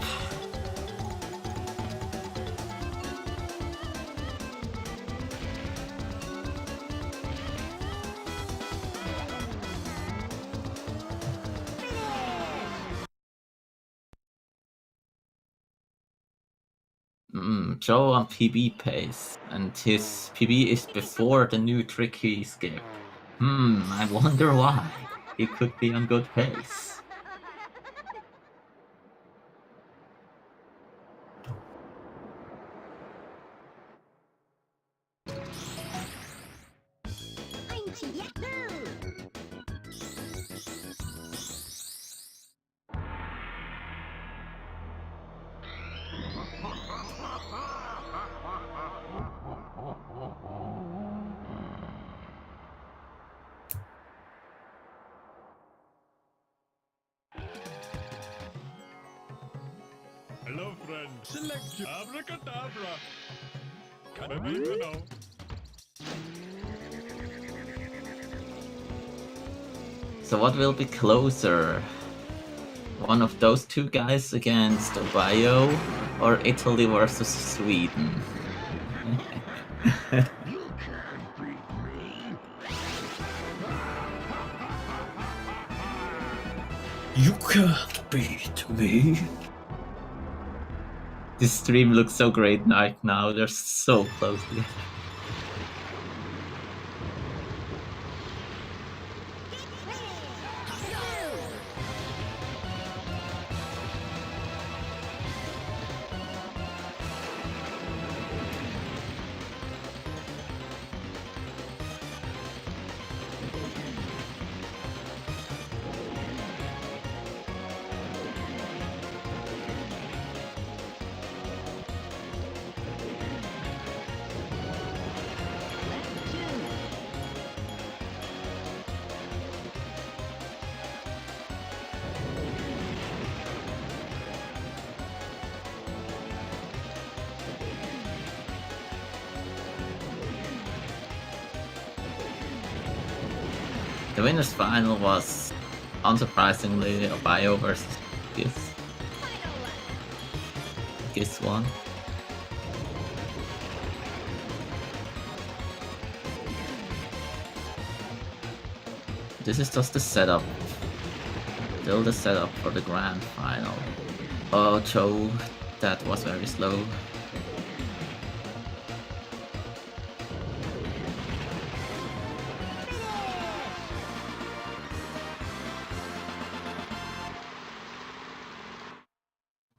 Joe on PB pace, and his PB is before the new tricky skip. I wonder why. He could be on good pace. Hello, friend. Select you. Abracadabra. Maybe you know. So what will be closer? One of those two guys against Ohio, or Italy versus Sweden? You can't beat me. This stream looks so great right now, they're so close together. The winner's final was, unsurprisingly, Ohio versus Giz. Giz won. This is just the setup. Still the setup for the grand final. Oh, Joe, that was very slow. You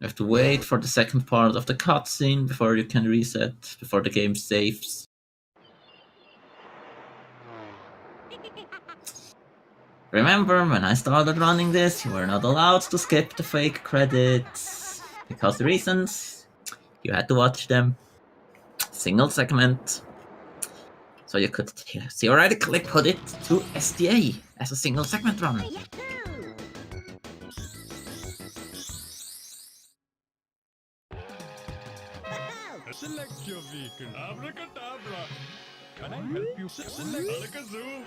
have to wait for the second part of the cutscene before you can reset, before the game saves. Remember, when I started running this, you were not allowed to skip the fake credits. Because the reasons, you had to watch them single segment. So you could theoretically put it to SDA as a single segment run. Select your vehicle. Abracadabra. Can I help you? Select Alakazoo.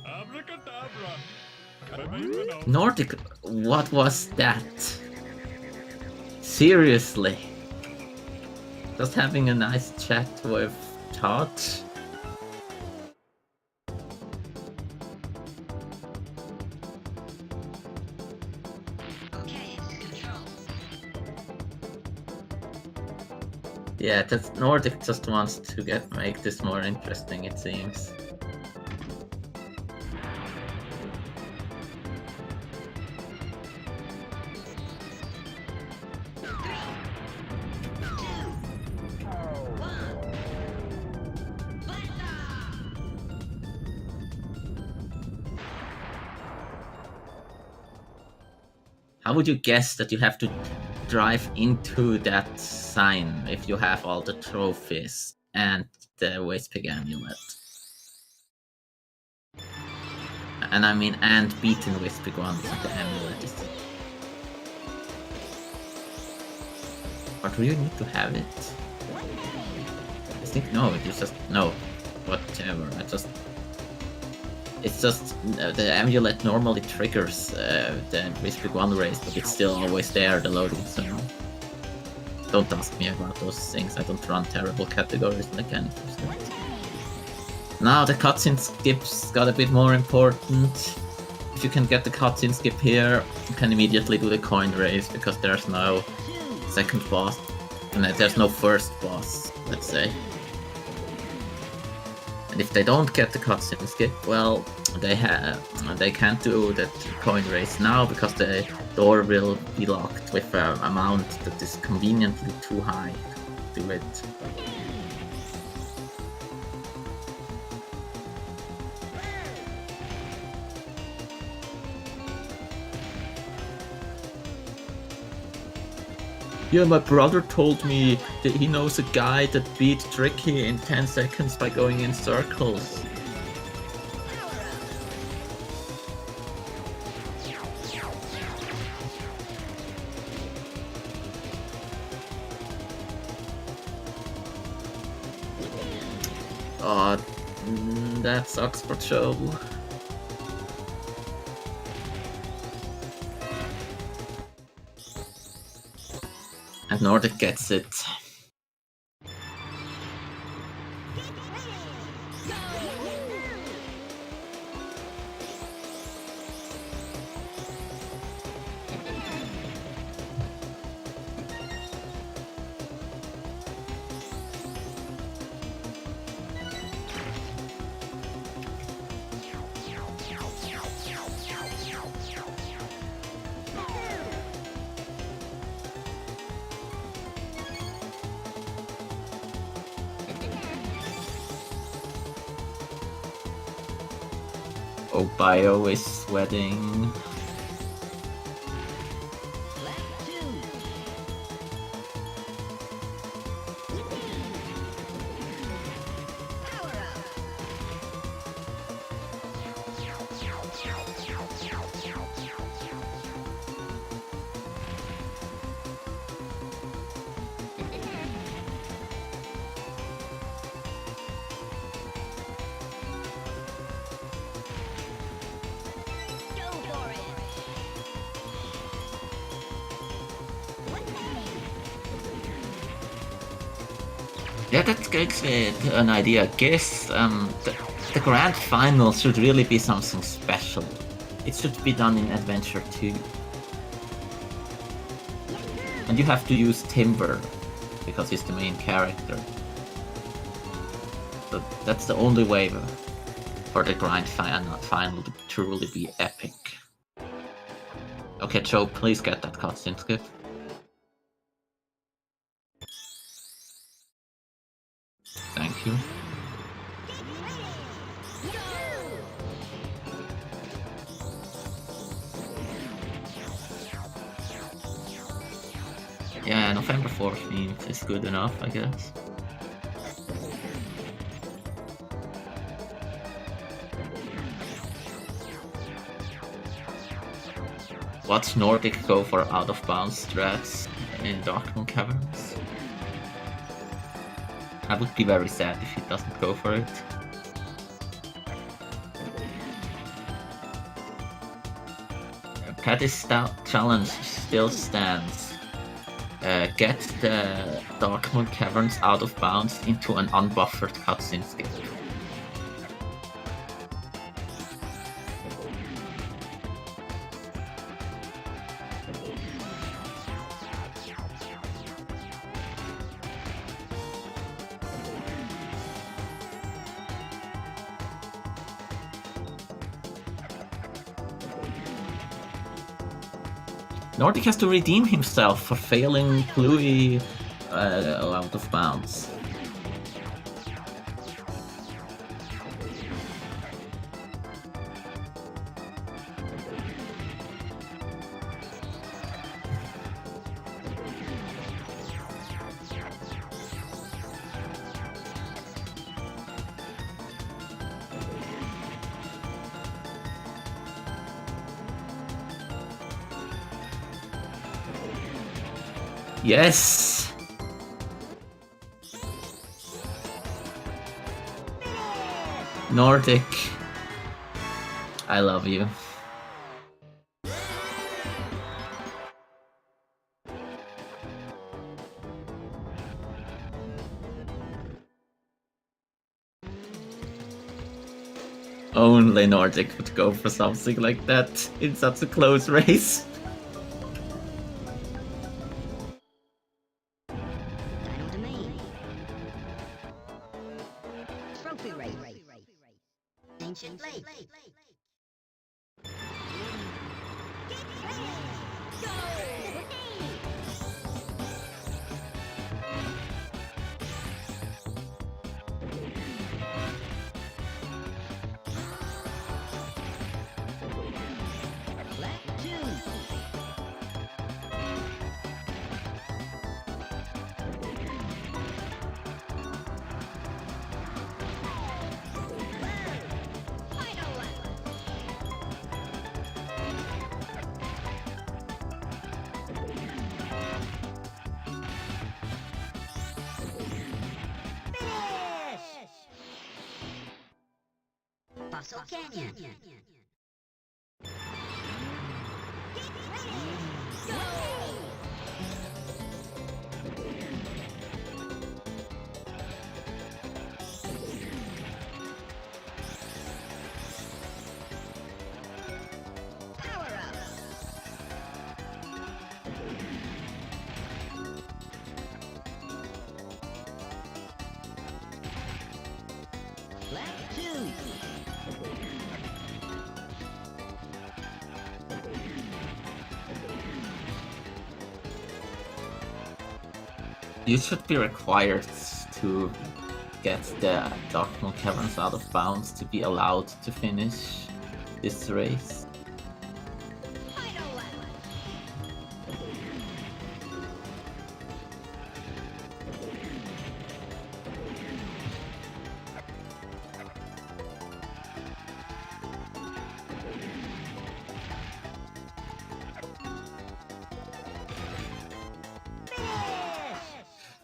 Abracadabra. Can I even know? Nordic, what was that? Seriously. Just having a nice chat with Todd. Yeah, that's Nordic just wants to make this more interesting, it seems. How would you guess that you have to drive into that sign if you have all the trophies and the waste pig amulet? And I mean, and beaten waste pig ones and the amulet. But do you need to have it? I think no, you just no. Whatever. It's just the amulet normally triggers the waste pig 1 race, but it's still always there, the loading zone. Don't ask me about those things, I don't run terrible categories like anything. Now the cutscene skips got a bit more important. If you can get the cutscene skip here, you can immediately do the coin race, because there's no second boss, and there's no first boss, let's say. And if they don't get the cutscene skip, well, they can't do that coin race now, because the door will be locked with an amount that is conveniently too high to do it. Yeah, my brother told me that he knows a guy that beat Tricky in 10 seconds by going in circles. That sucks for Joe. And Nordic gets it. Oh, Bio is sweating. Yeah, that gives me an idea. I guess the grand final should really be something special. It should be done in Adventure 2. And you have to use Timber, because he's the main character. So that's the only way for the grind final to truly be epic. Okay, Joe, please get that cutscene skip. Thank you. Yeah, November 14th is good enough, I guess. What's Nordic go for out of bounds strats in Darkmoon Caverns? I would be very sad if he doesn't go for it. Paddy's challenge still stands. Get the Darkmoon Caverns out of bounds into an unbuffered cutscene skip. Nordic has to redeem himself for failing Bluey out of bounds. Yes! Nordic, I love you. Only Nordic would go for something like that in such a close race. Ancient Lake. Fossil Canyon. You should be required to get the Darkmoon Caverns out of bounds to be allowed to finish this race.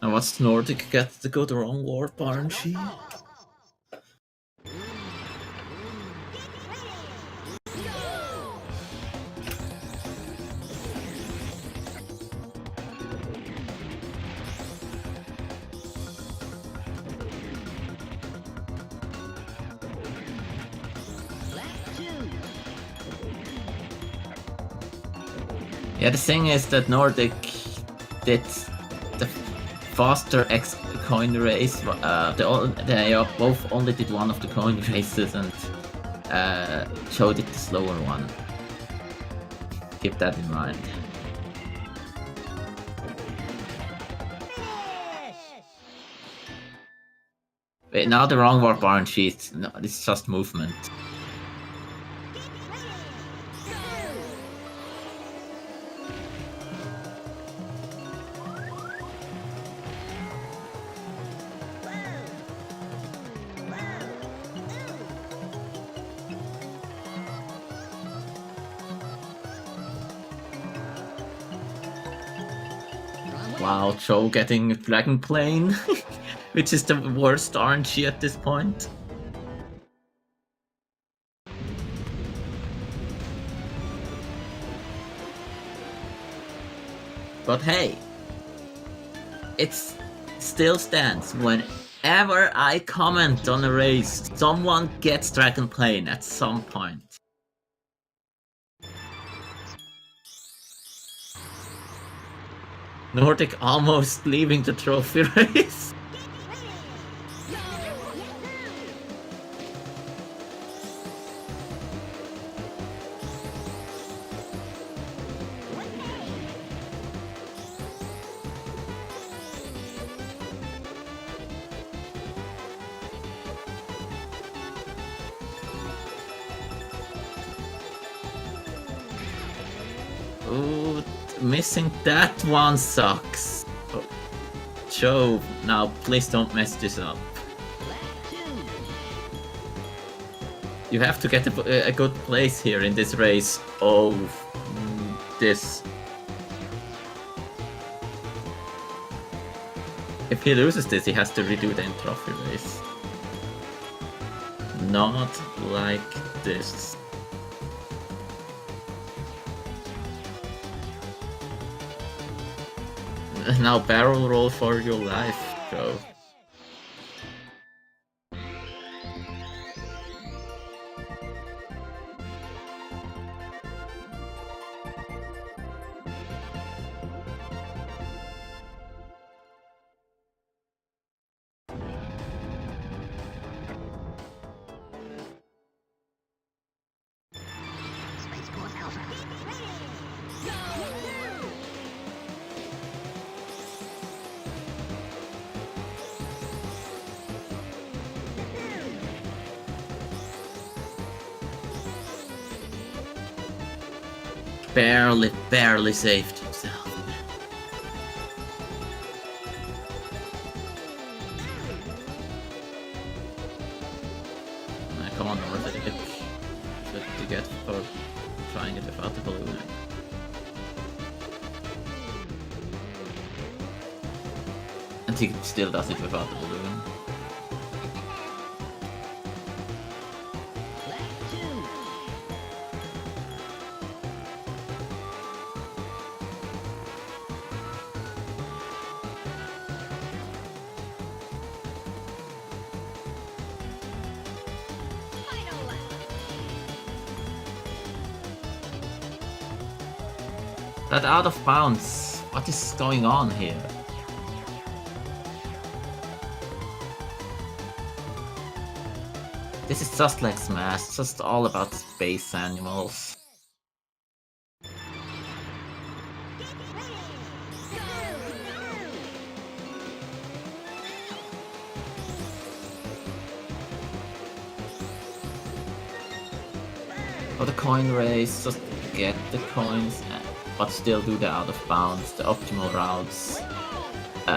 And what's Nordic get to go the wrong warp, aren't she? Yeah, the thing is that Nordic did the faster coin race. They both only did one of the coin races and Joe did the slower one. Keep that in mind. Wait, now the wrong warp RNG. No, it's just movement. Wow, Joe getting Dragon Plane, which is the worst RNG at this point. But hey, it still stands. Whenever I comment on a race, someone gets Dragon Plane at some point. Nordic almost leaving the trophy race. Ooh, missing that one sucks. Oh, Joe, now please don't mess this up. You have to get a good place here in this race. Oh, this. If he loses this, he has to redo the trophy race. Not like this. Now barrel roll for your life, Joe. Spaceport Alpha. Barely saved himself. Come on, Nordic. What to get for trying it without the balloon? And he still does it without the balloon. That out of bounds. What is going on here? This is just like Smash, it's just all about space animals. For the coin race, just get the coins, but still do the out of bounds, the optimal routes.